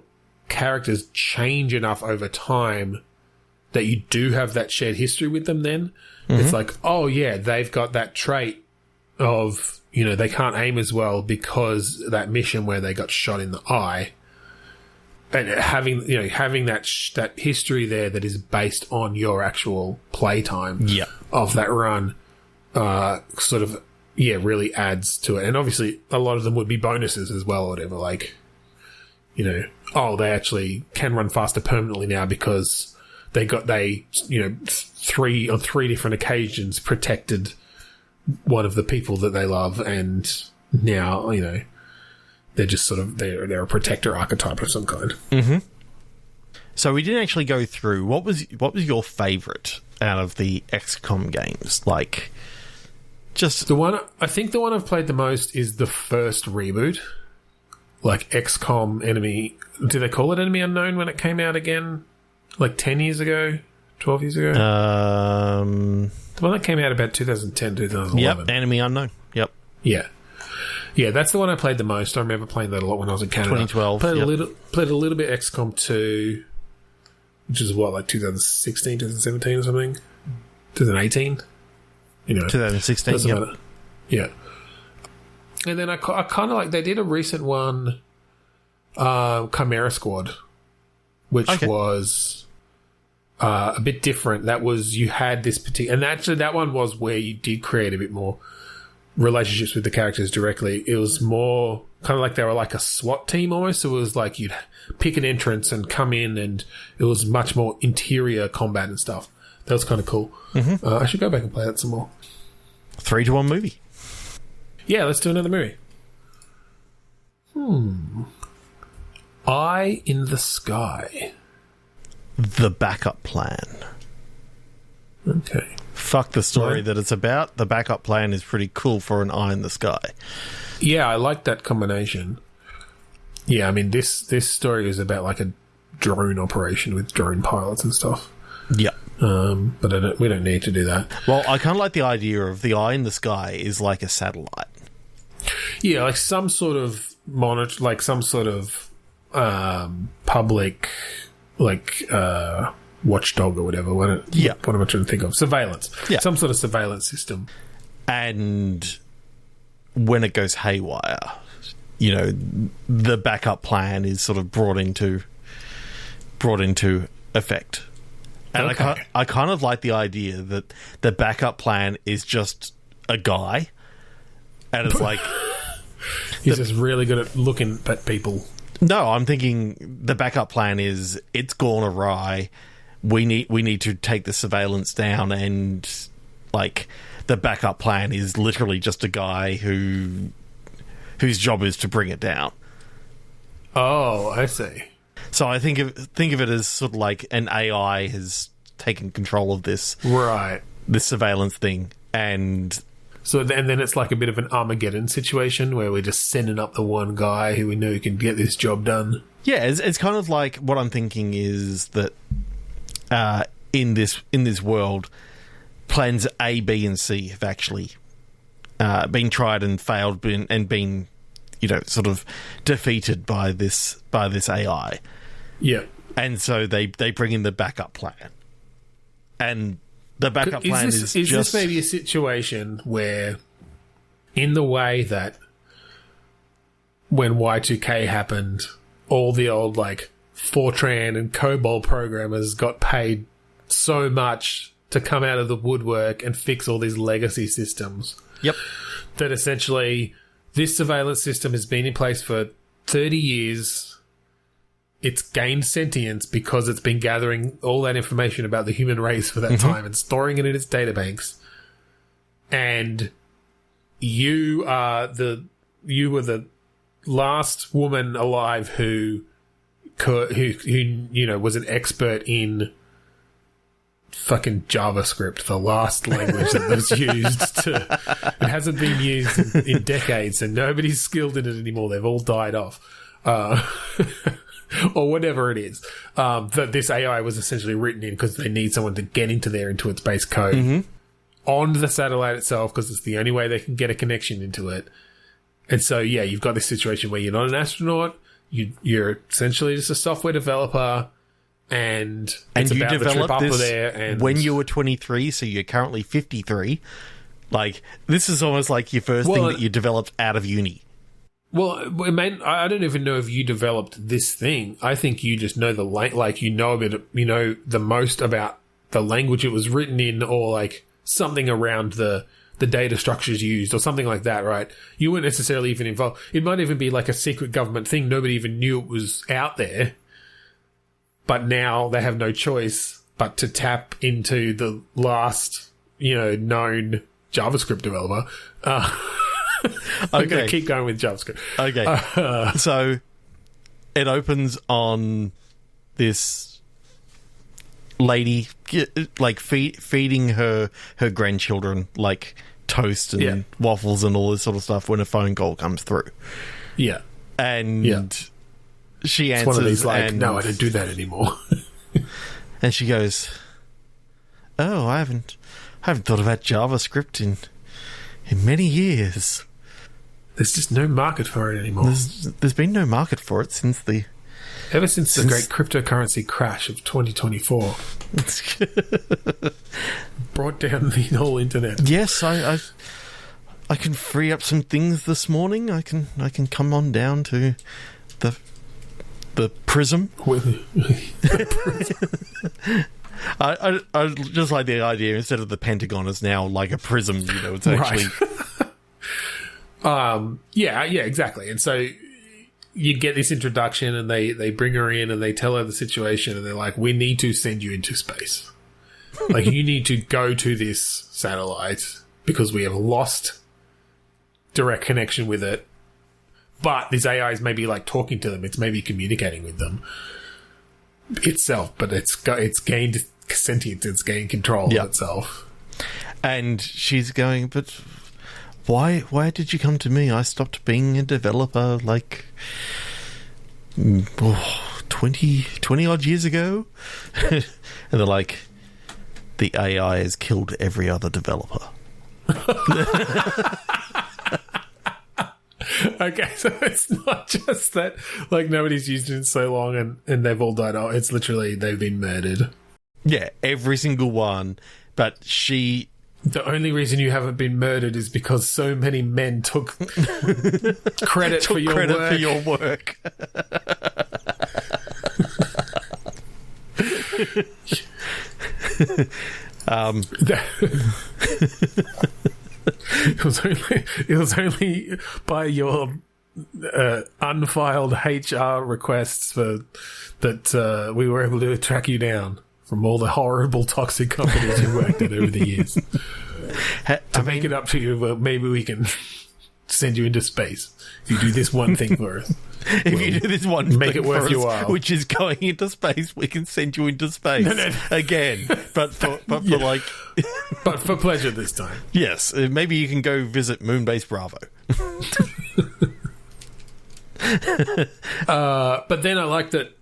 characters change enough over time that you do have that shared history with them. Then it's like, oh yeah, they've got that trait of they can't aim as well because that mission where they got shot in the eye. And having that history there that is based on your actual playtime of that run, really adds to it. And obviously, a lot of them would be bonuses as well, or whatever. Like, they actually can run faster permanently now because they 3 on 3 different occasions protected one of the people that they love, and now they're just they're a protector archetype of some kind. Mm-hmm. So we didn't actually go through what was your favourite out of the XCOM games? Like, just the one I've played the most is the first reboot, like XCOM Enemy. Do they call it Enemy Unknown when it came out again, like 10 years ago, 12 years ago? The one that came out about 2010, 2011. Yep, Enemy Unknown. Yep. Yeah. Yeah, that's the one I played the most. I remember playing that a lot when I was in Canada. 2012. Played a little bit XCOM 2, which is like 2016, 2017 or something. 2018. 2016. Doesn't matter. Yeah. And then I kind of like, they did a recent one, Chimera Squad, which was a bit different. That was, you had this particular, and actually that one was where you did create a bit more relationships with the characters directly. It was more kind of like they were like a SWAT team almost. So it was like you'd pick an entrance and come in, and it was much more interior combat and stuff. That was kind of cool. Mm-hmm. I should go back and play that some more. 3-to-1 movie. Yeah, let's do another movie. Eye in the sky. The backup plan. Okay. Fuck the story Right. that it's about. The backup plan is pretty cool for an eye in the sky. Yeah, I like that combination. Yeah, I mean, this story is about like a drone operation with drone pilots and stuff. Yeah. But we don't need to do that. Well, I kind of like the idea of the eye in the sky is like a satellite. Yeah, like some sort of monitor, like some sort of public, like watchdog or whatever. What am I trying to think of? Surveillance. Yeah. Some sort of surveillance system. And when it goes haywire, you know, the backup plan is sort of brought into effect. And Okay. I kind of like the idea that the backup plan is just a guy, and it's like He's just really good at looking at people. no, I'm thinking the backup plan is it's gone awry. We need to take the surveillance down, and like the backup plan is literally just a guy whose job is to bring it down. Oh, I see. So I think of it as sort of like an AI has taken control of this surveillance thing, and then it's like a bit of an Armageddon situation where we're just sending up the one guy who we know can get this job done. yeah, it's kind of like what I'm thinking is that in this world, plans A, B, and C have actually been tried and failed, and been sort of defeated by this AI. Yeah. And so they bring in the backup plan. And the backup plan is just... this maybe a situation where, in the way that when Y2K happened, all the old, like, Fortran and COBOL programmers got paid so much to come out of the woodwork and fix all these legacy systems. Yep. That essentially this surveillance system has been in place for 30 years. It's gained sentience because it's been gathering all that information about the human race for that time and storing it in its databanks. And you were the last woman alive who was an expert in fucking JavaScript, the last language that was used it hasn't been used in decades, and nobody's skilled in it anymore. They've all died off. Or whatever it is, that this AI was essentially written in because they need someone to get into its base code on the satellite itself, because it's the only way they can get a connection into it. And so, yeah, you've got this situation where you're not an astronaut, you're essentially just a software developer, and it's you about the trip developed up this there. And when you were 23, so you're currently 53. Like, this is almost like your first thing that you developed out of uni. Well, I don't even know if you developed this thing. I think you just know the most about the language it was written in, or like something around the data structures used, or something like that, right? You weren't necessarily even involved. It might even be like a secret government thing. Nobody even knew it was out there. But now they have no choice but to tap into the last, known JavaScript developer. I'm going to keep going with JavaScript. Okay. So it opens on this lady, like, feeding her grandchildren, like, toast and waffles and all this sort of stuff when a phone call comes through. Yeah. And she answers. It's one of these, like, and, no, I don't do that anymore. And she goes, oh, I haven't thought about JavaScript in many years. There's just no market for it anymore. There's been no market for it ever since the great cryptocurrency crash of 2024. Brought down the whole internet. Yes, I can free up some things this morning. I can come on down to the prism. I just like the idea, instead of the Pentagon, it's now like a prism. It's actually yeah, exactly. And so you get this introduction, and they bring her in, and they tell her the situation, and they're like, we need to send you into space. Like, you need to go to this satellite because we have lost direct connection with it. but this AI is maybe like talking to them. It's maybe communicating with them itself, but it's gained sentience. It's gained control of itself. And she's going, but why did you come to me? I stopped being a developer like 20 odd years ago. And they're like, the AI has killed every other developer. Okay, so it's not just that like nobody's used it in so long and they've all died off. It's literally they've been murdered. Yeah, every single one. But the only reason you haven't been murdered is because so many men took credit for your work. It was only by your unfiled HR requests that we were able to track you down from all the horrible toxic companies you worked at over the years. To make it up to you, well, maybe we can send you into space if you do this one thing for us. If you do this one make thing it worth for your us, while, which is going into space, we can send you into space again. But for pleasure this time. Yes, maybe you can go visit Moonbase Bravo. But then I like that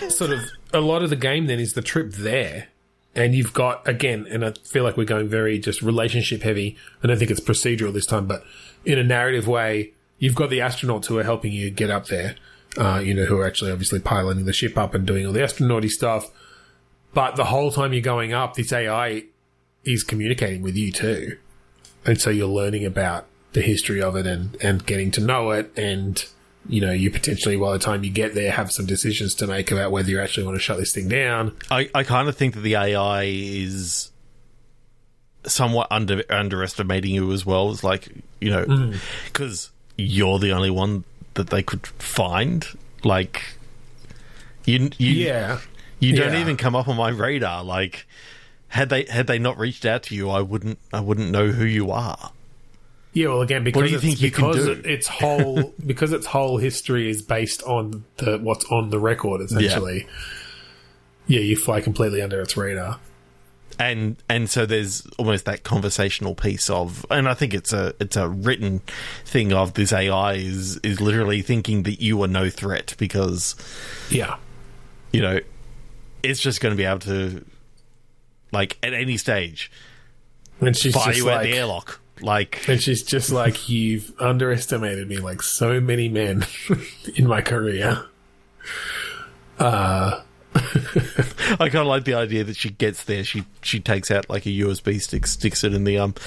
sort of a lot of the game then is the trip there. And you've got, again, and I feel like we're going very just relationship heavy. I don't think it's procedural this time, but in a narrative way, you've got the astronauts who are helping you get up there, who are actually obviously piloting the ship up and doing all the astronauty stuff. But the whole time you're going up, this AI is communicating with you too. And so you're learning about the history of it and getting to know it. And, you potentially, by the time you get there, have some decisions to make about whether you actually want to shut this thing down. I kind of think that the AI is somewhat underestimating you as well. It's like, because you're the only one that they could find. Like, you don't even come up on my radar. Like, had they not reached out to you, I wouldn't know who you are. Yeah, well, again, because its whole history is based on what's on the record, essentially. Yeah, you fly completely under its radar. And so there's almost that conversational piece of, and I think it's a written thing of this AI is literally thinking that you are no threat because, it's just going to be able to, like, at any stage, and she's fire just you at the airlock. Like, and she's just like, you've underestimated me like so many men in my career. I kind of like the idea that she gets there, she takes out like a USB stick, sticks it in the old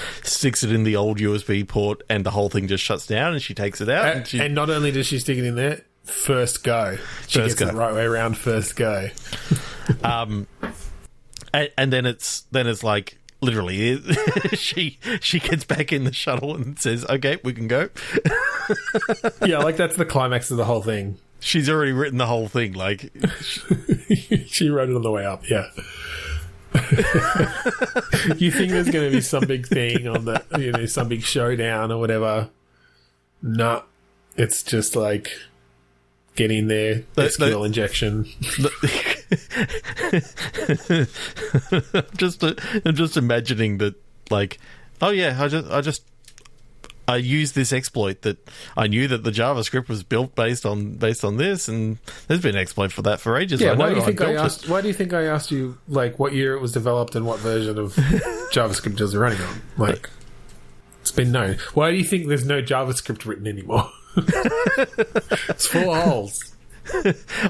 USB port, and the whole thing just shuts down, and she takes it out. And not only does she stick it in there, first go. She gets it right way around first go. And then it's like, literally, she gets back in the shuttle and says, "Okay, we can go." Yeah, like that's the climax of the whole thing. She's already written the whole thing. Like, she wrote it on the way up. Yeah. You think there's going to be some big thing on the, some big showdown or whatever? No, it's just like get in there, SQL injection. I'm just imagining that, like, oh yeah, I used this exploit that I knew that the JavaScript was built based on this, and there's been an exploit for that for ages. Yeah, why do you think I asked you like what year it was developed and what version of JavaScript it was running on? Like, it's been known. Why do you think there's no JavaScript written anymore? It's full of holes.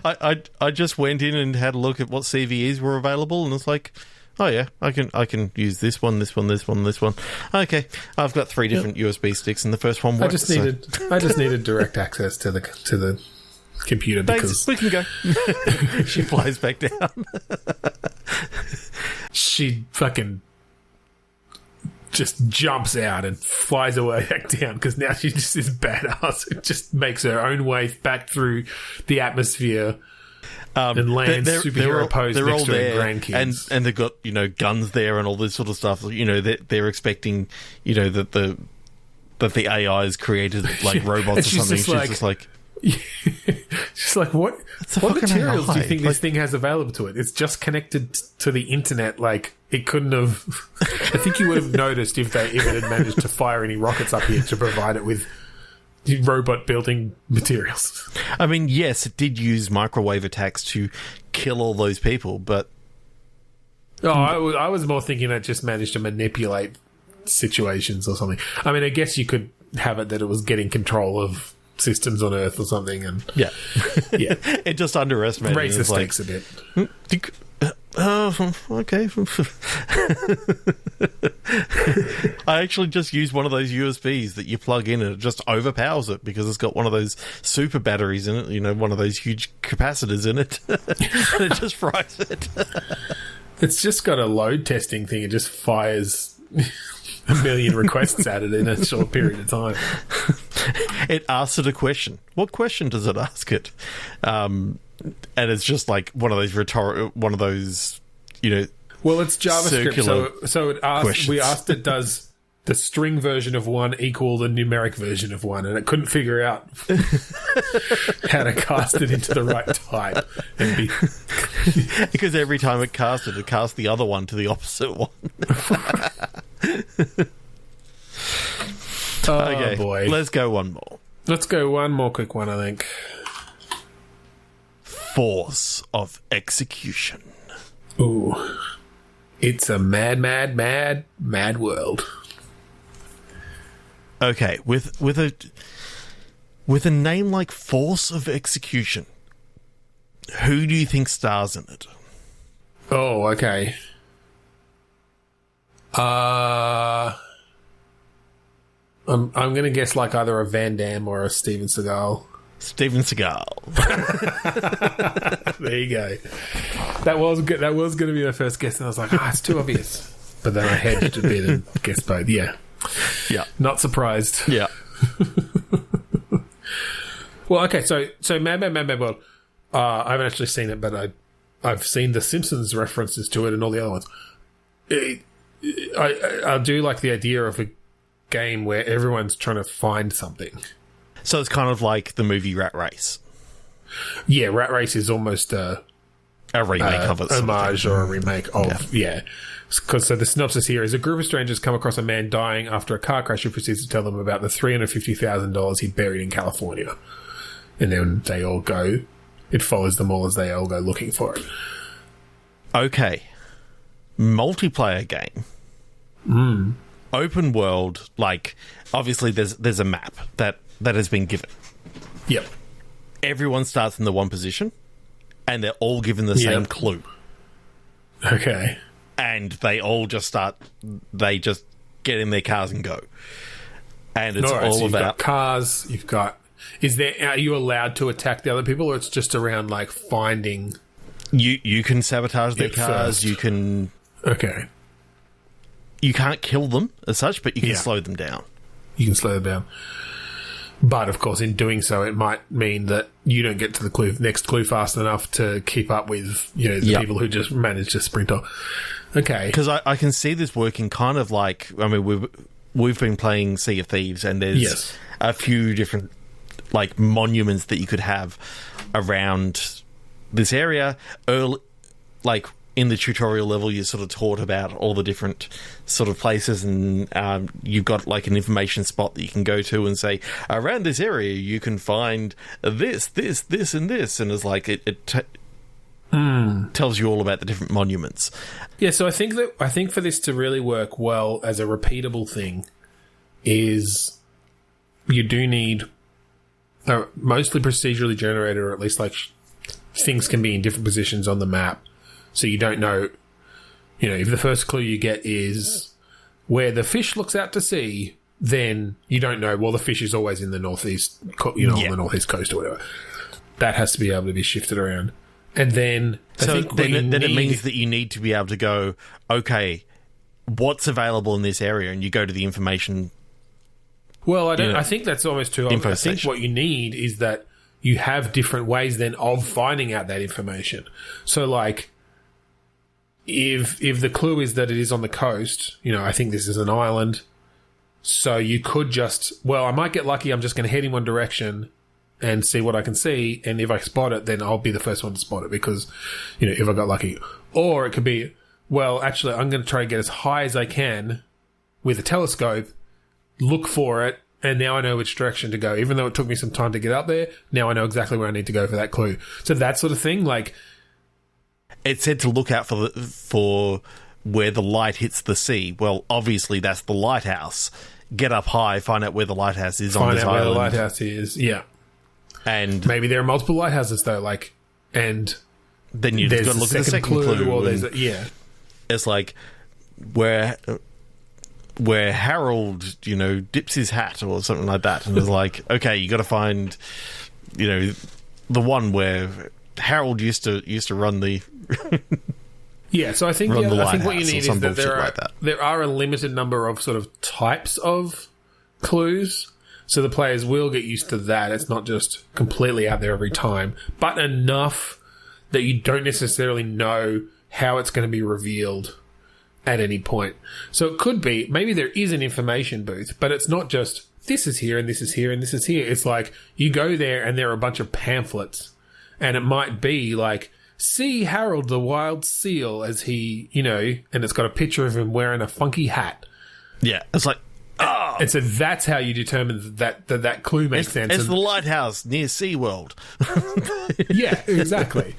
I just went in and had a look at what CVEs were available, and it's like, oh yeah, I can use this one. Okay, I've got 3 different USB sticks, and the first one works. I just needed direct access to the computer because we can go. She flies back down. She fucking just jumps out and flies away back down because now she's just this badass. It just makes her own way back through the atmosphere and lands superhero pose next to her grandkids. And they've got, guns there and all this sort of stuff. They're expecting, that that the AI has created like robots or something. She's just like, she's like, what materials do you think this thing has available to it? It's just connected to the internet. Like, it couldn't have. I think you would have noticed if they even had managed to fire any rockets up here to provide it with robot building materials. I mean, yes, it did use microwave attacks to kill all those people, but I was more thinking that just managed to manipulate situations or something. I mean, I guess you could have it that it was getting control of systems on Earth or something, and yeah, yeah, it just underestimated. Raise the stakes a bit. Okay. I actually just used one of those USBs that you plug in and it just overpowers it because it's got one of those super batteries in it, you know, one of those huge capacitors in it. And it just fries it. It's just got a load testing thing. It just fires a million requests at it in a short period of time. It asks it a question. What question does it ask it? And it's just like one of those you know. Well, it's JavaScript, so it asked. Questions. We asked it, does the string version of 1 equal the numeric version of 1, and it couldn't figure out how to cast it into the right type. Because every time it cast the other one to the opposite one. Okay, boy. Let's go one more. Let's go one more quick one, I think. Force of execution. Ooh. It's a mad, mad, mad, mad world. Okay, with a name like Force of Execution, who do you think stars in it? Oh, okay. I'm going to guess like either a Van Damme or a Steven Seagal. Steven Seagal. There you go. That was good. That was going to be my first guess, and I was like, it's too obvious. But then I hedged a bit and guessed both. Yeah. Yeah. Not surprised. Yeah. Well, okay, so Mad World. I haven't actually seen it, but I've seen the Simpsons references to it and all the other ones. I do like the idea of a game where everyone's trying to find something. So it's kind of like the movie Rat Race. Yeah, Rat Race is almost a remake of it. Homage or a remake of, yeah. So the synopsis here is a group of strangers come across a man dying after a car crash who proceeds to tell them about the $350,000 he buried in California. And then they all go. It follows them all as they all go looking for it. Okay. Multiplayer game. Open world, like, obviously there's a map that has been given. Yep. Everyone starts in the one position, and they're all given the same clue. Okay. And they all just they just get in their cars and go. And it's so all you've about got cars, are you allowed to attack the other people, or it's just around like finding? You can sabotage their cars, first. you can... Okay. You can't kill them as such, but you can slow them down. You can slow them down. But, of course, in doing so, it might mean that you don't get to the next clue fast enough to keep up with, the people who just manage to sprint off. Okay. Because I can see this working kind of like... I mean, we've been playing Sea of Thieves, and there's a few different, like, monuments that you could have around this area. Like... In the tutorial level, you're sort of taught about all the different sort of places, and you've got like an information spot that you can go to and say, around this area you can find this, and this, and it's like it tells you all about the different monuments. Yeah, so I think for this to really work well as a repeatable thing is you do need a mostly procedurally generated, or at least like things can be in different positions on the map. So you don't know, if the first clue you get is where the fish looks out to sea, then you don't know, well, the fish is always in the northeast, on the northeast coast or whatever. That has to be able to be shifted around. And then it means that you need to be able to go, okay, what's available in this area? And you go to the information. Well, I think that's almost too obvious. I think what you need is that you have different ways then of finding out that information. So, like... If the clue is that it is on the coast, I think this is an island, So you could just, well, I might get lucky. I'm just going to head in one direction and see what I can see. And if I spot it, then I'll be the first one to spot it because, if I got lucky. Or it could be, well, actually, I'm going to try to get as high as I can with a telescope, look for it, and now I know which direction to go. Even though it took me some time to get up there, now I know exactly where I need to go for that clue. So that sort of thing, like... It said to look out for where the light hits the sea. Well, obviously, that's the lighthouse. Get up high, find out where the lighthouse is on this island. Find out where the lighthouse is, yeah. And maybe there are multiple lighthouses, though, like... And then you've got to look at the second clue. Or there's yeah. It's like where Harold, dips his hat or something like that, and it's like, okay, you got to find, the one where Harold used to run the. Yeah, so I think what you need is that there are a limited number of sort of types of clues, so the players will get used to that. It's not just completely out there every time, but enough that you don't necessarily know how it's going to be revealed at any point. So it could be, maybe there is an information booth, but it's not just, this is here and this is here and this is here. It's like, you go there and there are a bunch of pamphlets. And it might be like, see Harold the wild seal as he, and it's got a picture of him wearing a funky hat. Yeah, it's like, oh! And so that's how you determine that clue makes sense. It's the lighthouse near SeaWorld. Yeah, exactly.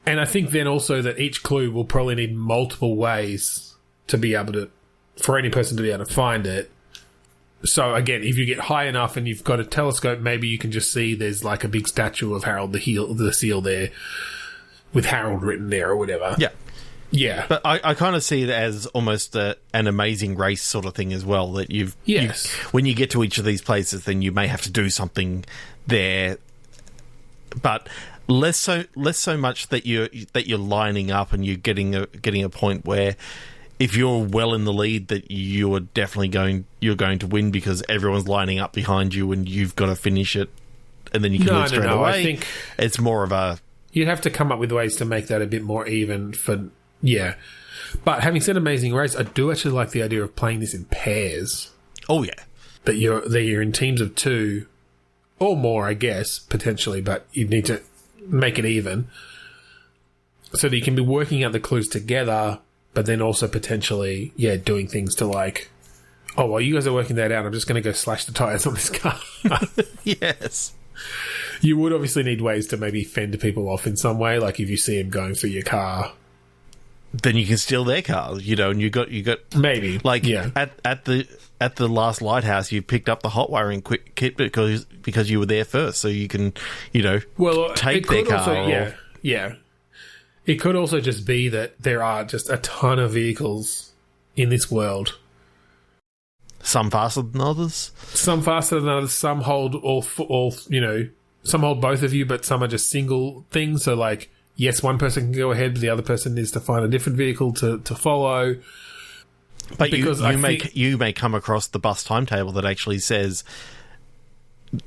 And I think then also that each clue will probably need multiple ways to be able to, for any person to be able to find it. So again, if you get high enough and you've got a telescope, maybe you can just see there's like a big statue of Harold the seal there with Harold written there or whatever. Yeah. Yeah. But I kind of see it as almost an Amazing Race sort of thing as well, that when you get to each of these places, then you may have to do something there. But less so much that you're lining up and you're getting a point where if you're well in the lead that you're definitely going to win because everyone's lining up behind you and you've got to finish it and then you can move straight away. I think it's more of a... You'd have to come up with ways to make that a bit more even for... Yeah. But having said Amazing Race, I do actually like the idea of playing this in pairs. Oh, yeah. That you're in teams of 2 or more, I guess, potentially, but you need to make it even so that you can be working out the clues together, but then also potentially, doing things to like, oh, while you guys are working that out, I'm just going to go slash the tires on this car. Yes. You would obviously need ways to maybe fend people off in some way, like if you see them going through your car. Then you can steal their cars, and you got maybe like at the last lighthouse you picked up the hot wiring kit because you were there first, so you can take their car. Also, yeah. It could also just be that there are just a ton of vehicles in this world. Some faster than others. Some faster than others. Some hold all. Some hold both of you, but some are just single things. So like. Yes, one person can go ahead, but the other person needs to find a different vehicle to follow. But you may come across the bus timetable that actually says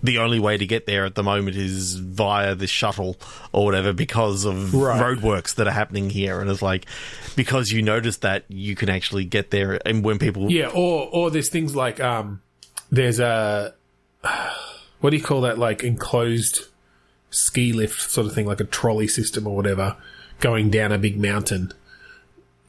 the only way to get there at the moment is via the shuttle or whatever because of roadworks that are happening here. And it's like, because you notice that, you can actually get there. And when people... Yeah, or there's things like, there's a... What do you call that? Like enclosed... ski lift sort of thing, like a trolley system or whatever, going down a big mountain.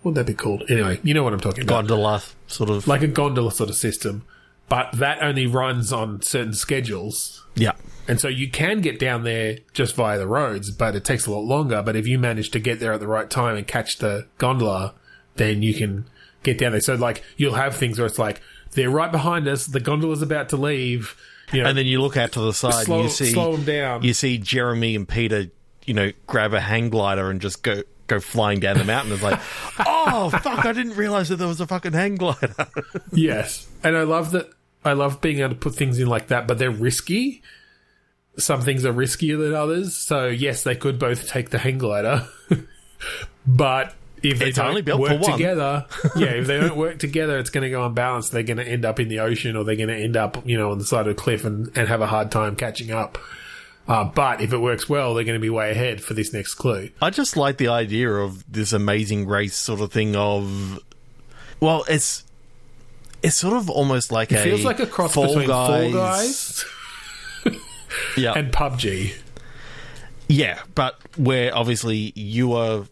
What would that be called? Anyway, you know what I'm talking about. Gondola, sort of. Like a gondola sort of system. But that only runs on certain schedules. Yeah. And so you can get down there just via the roads, but it takes a lot longer. But if you manage to get there at the right time and catch the gondola, then you can get down there. So, like, you'll have things where it's like, they're right behind us, the gondola's about to leave... and then you look out to the side and you see... Slow them down. You see Jeremy and Peter, grab a hang glider and just go flying down the mountain. It's like, oh, fuck, I didn't realise that there was a fucking hang glider. Yes. And I love that. I love being able to put things in like that, but they're risky. Some things are riskier than others. So, yes, they could both take the hang glider. But... If they don't work together, if they don't work together, it's going to go unbalanced. They're going to end up in the ocean, or they're going to end up, on the side of a cliff and have a hard time catching up. But if it works well, they're going to be way ahead for this next clue. I just like the idea of this Amazing Race sort of thing of Well, it's sort of almost like it feels like a cross between Fall Guys and PUBG. Yeah, but where obviously you're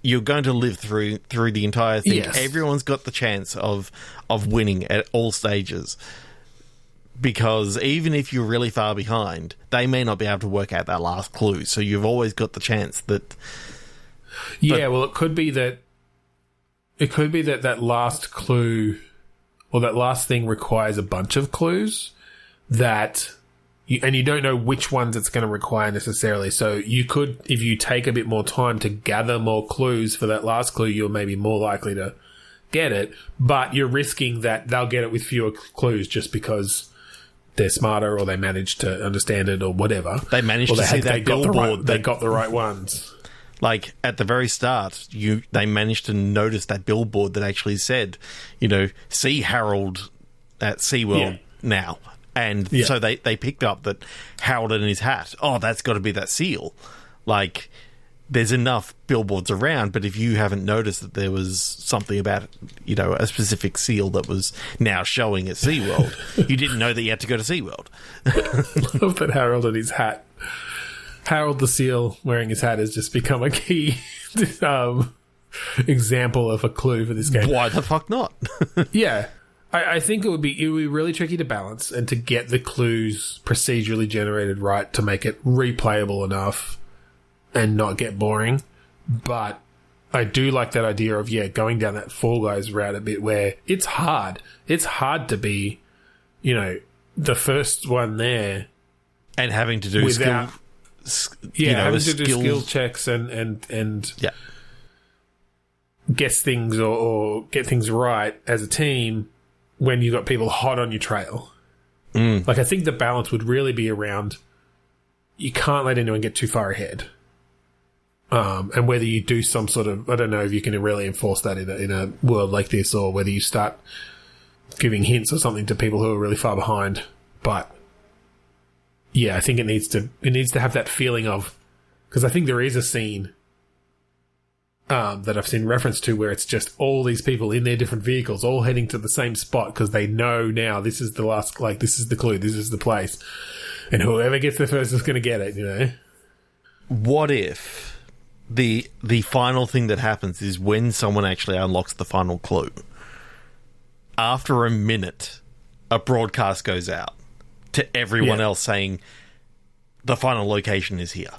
going to live through the entire thing. Yes. Everyone's got the chance of winning at all stages. Because even if you're really far behind, they may not be able to work out that last clue. So you've always got the chance that... Yeah, well, it could be that that last clue or that last thing requires a bunch of clues and you don't know which ones it's going to require necessarily. So you could, if you take a bit more time to gather more clues for that last clue, you're maybe more likely to get it. But you're risking that they'll get it with fewer clues just because they're smarter or they managed to understand it or whatever. They managed to see that billboard. They got the right ones. Like, at the very start, they managed to notice that billboard that actually said, see Harold at SeaWorld now. And so they picked up that Harold and his hat. Oh, that's got to be that seal. Like, there's enough billboards around, but if you haven't noticed that there was something about, a specific seal that was now showing at SeaWorld, you didn't know that you had to go to SeaWorld. I love that Harold and his hat. Harold the seal wearing his hat has just become a key example of a clue for this game. Why the fuck not? Yeah. I think it would be really tricky to balance and to get the clues procedurally generated right to make it replayable enough and not get boring. But I do like that idea of, going down that Fall Guys route a bit where it's hard. It's hard to be, the first one there. And having to do having to do skill checks and guess things or get things right as a team when you've got people hot on your trail. Like, I think the balance would really be around you can't let anyone get too far ahead. And whether you do some sort of, I don't know if you can really enforce that in a world like this, or whether you start giving hints or something to people who are really far behind. But yeah, I think it needs to have that feeling of, because I think there is a scene that I've seen reference to where it's just all these people in their different vehicles all heading to the same spot because they know now this is the last, like, this is the clue, this is the place, and whoever gets there first is going to get it. What if the final thing that happens is when someone actually unlocks the final clue, after a minute a broadcast goes out to everyone else saying the final location is here.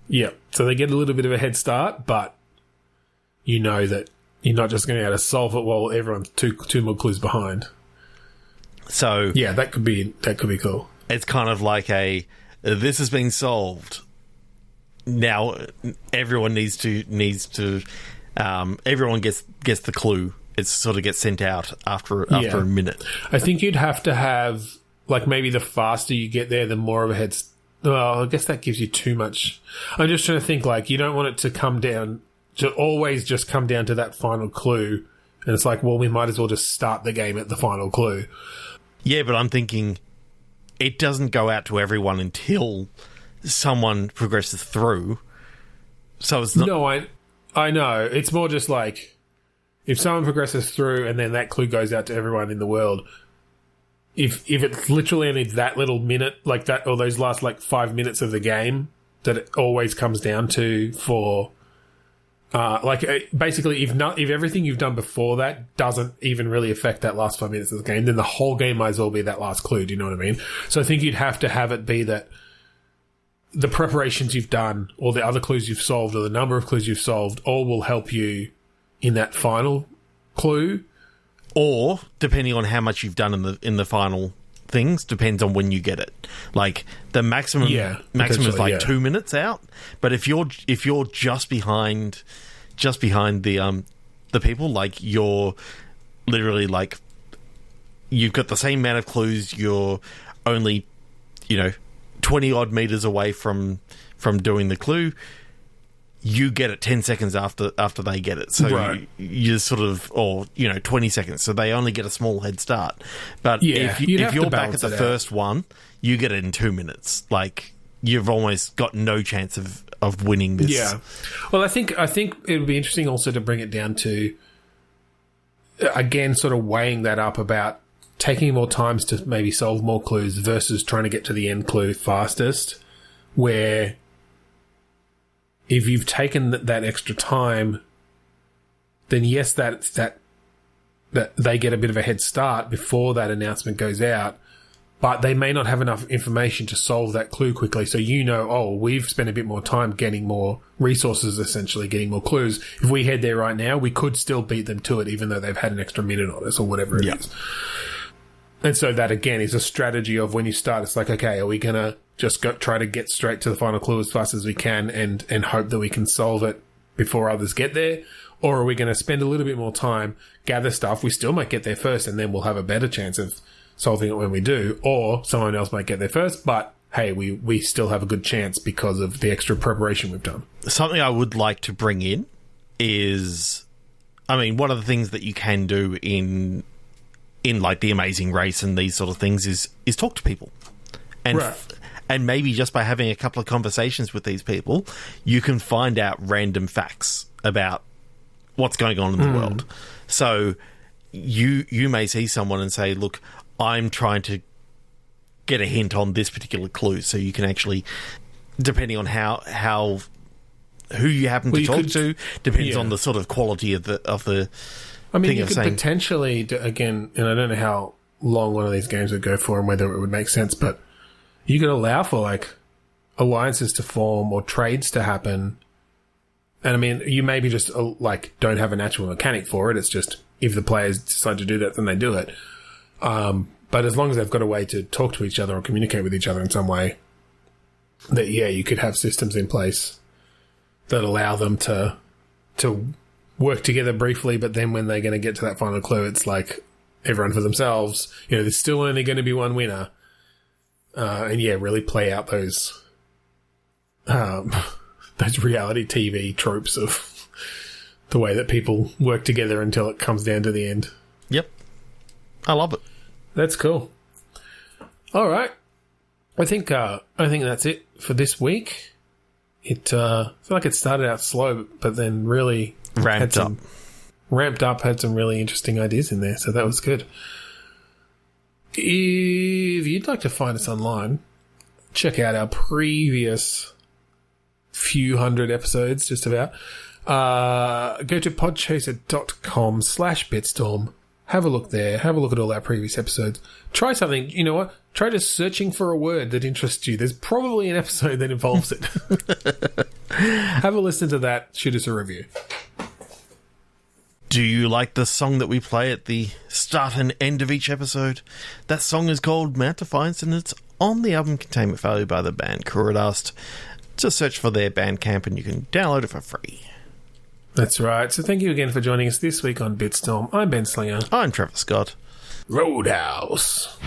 Yeah. So they get a little bit of a head start, but you know that you're not just going to be able to solve it while everyone's two more clues behind. So yeah, that could be cool. It's kind of like this has been solved. Now everyone needs to everyone gets the clue. It sort of gets sent out after a minute. I think you'd have to have, like, maybe the faster you get there, the more of a head. Well, I guess that gives you too much. I'm just trying to think, like, you don't want it to come down to always just come down to that final clue, and it's like, well, we might as well just start the game at the final clue. Yeah, but I'm thinking it doesn't go out to everyone until someone progresses through. So it's not. No, I know. It's more just like, if someone progresses through and then that clue goes out to everyone in the world, if it's literally only that little minute, like that, or those last, like, 5 minutes of the game that it always comes down to for, basically, if everything you've done before that doesn't even really affect that last 5 minutes of the game, then the whole game might as well be that last clue. Do you know what I mean? So I think you'd have to have it be that the preparations you've done, or the other clues you've solved, or the number of clues you've solved, all will help you in that final clue. Or, depending on how much you've done in the final things, depends on when you get it. Like, the maximum is like 2 minutes out. But if you're just behind the people, like, you're literally, like, you've got the same amount of clues, you're only 20 odd meters away from doing the clue, you get it 10 seconds after they get it. So right. you sort of, or 20 seconds. So they only get a small head start. But if you're back at the first one, you get it in 2 minutes. Like, you've almost got no chance of winning this. Yeah. Well, I think it would be interesting also to bring it down to, again, sort of weighing that up about taking more times to maybe solve more clues versus trying to get to the end clue fastest, where if you've taken that extra time, then yes, that they get a bit of a head start before that announcement goes out, but they may not have enough information to solve that clue quickly. So we've spent a bit more time getting more resources, essentially getting more clues. If we head there right now, we could still beat them to it, even though they've had an extra minute on us or whatever it is. And so that, again, is a strategy of when you start, it's like, okay, are we going to just try to get straight to the final clue as fast as we can and hope that we can solve it before others get there? Or are we going to spend a little bit more time, gather stuff? We still might get there first, and then we'll have a better chance of solving it when we do. Or someone else might get there first, but hey, we still have a good chance because of the extra preparation we've done. Something I would like to bring in is, one of the things that you can do in like The Amazing Race and these sort of things is talk to people. And and maybe just by having a couple of conversations with these people, you can find out random facts about what's going on in the world. So you may see someone and say, look, I'm trying to get a hint on this particular clue. So you can actually, depending on who you happen to talk to, depends on the sort of quality of the you could potentially, again, and I don't know how long one of these games would go for and whether it would make sense, but you could allow for, like, alliances to form or trades to happen. And, you maybe just, don't have a natural mechanic for it. It's just, if the players decide to do that, then they do it. But as long as they've got a way to talk to each other or communicate with each other in some way, that, you could have systems in place that allow them to work together briefly, but then when they're going to get to that final clue, it's like everyone for themselves. There's still only going to be one winner. And really play out those reality TV tropes of the way that people work together until it comes down to the end. Yep. I love it. That's cool. All right. I think that's it for this week. I feel like it started out slow, but then really ramped up, had some really interesting ideas in there, so that was good. If you'd like to find us online, check out our previous few hundred episodes, just about. Go to podchaser.com/bitstorm. Have a look there. Have a look at all our previous episodes. Try something. You know what? Try just searching for a word that interests you. There's probably an episode that involves it. Have a listen to that. Shoot us a review. Do you like the song that we play at the start and end of each episode? That song is called Mount Defiance, and it's on the album Containment Failure by the band Kuradust. Just search for their Bandcamp and you can download it for free. That's right. So thank you again for joining us this week on Bitstorm. I'm Ben Slinger. I'm Trevor Scott. Roadhouse.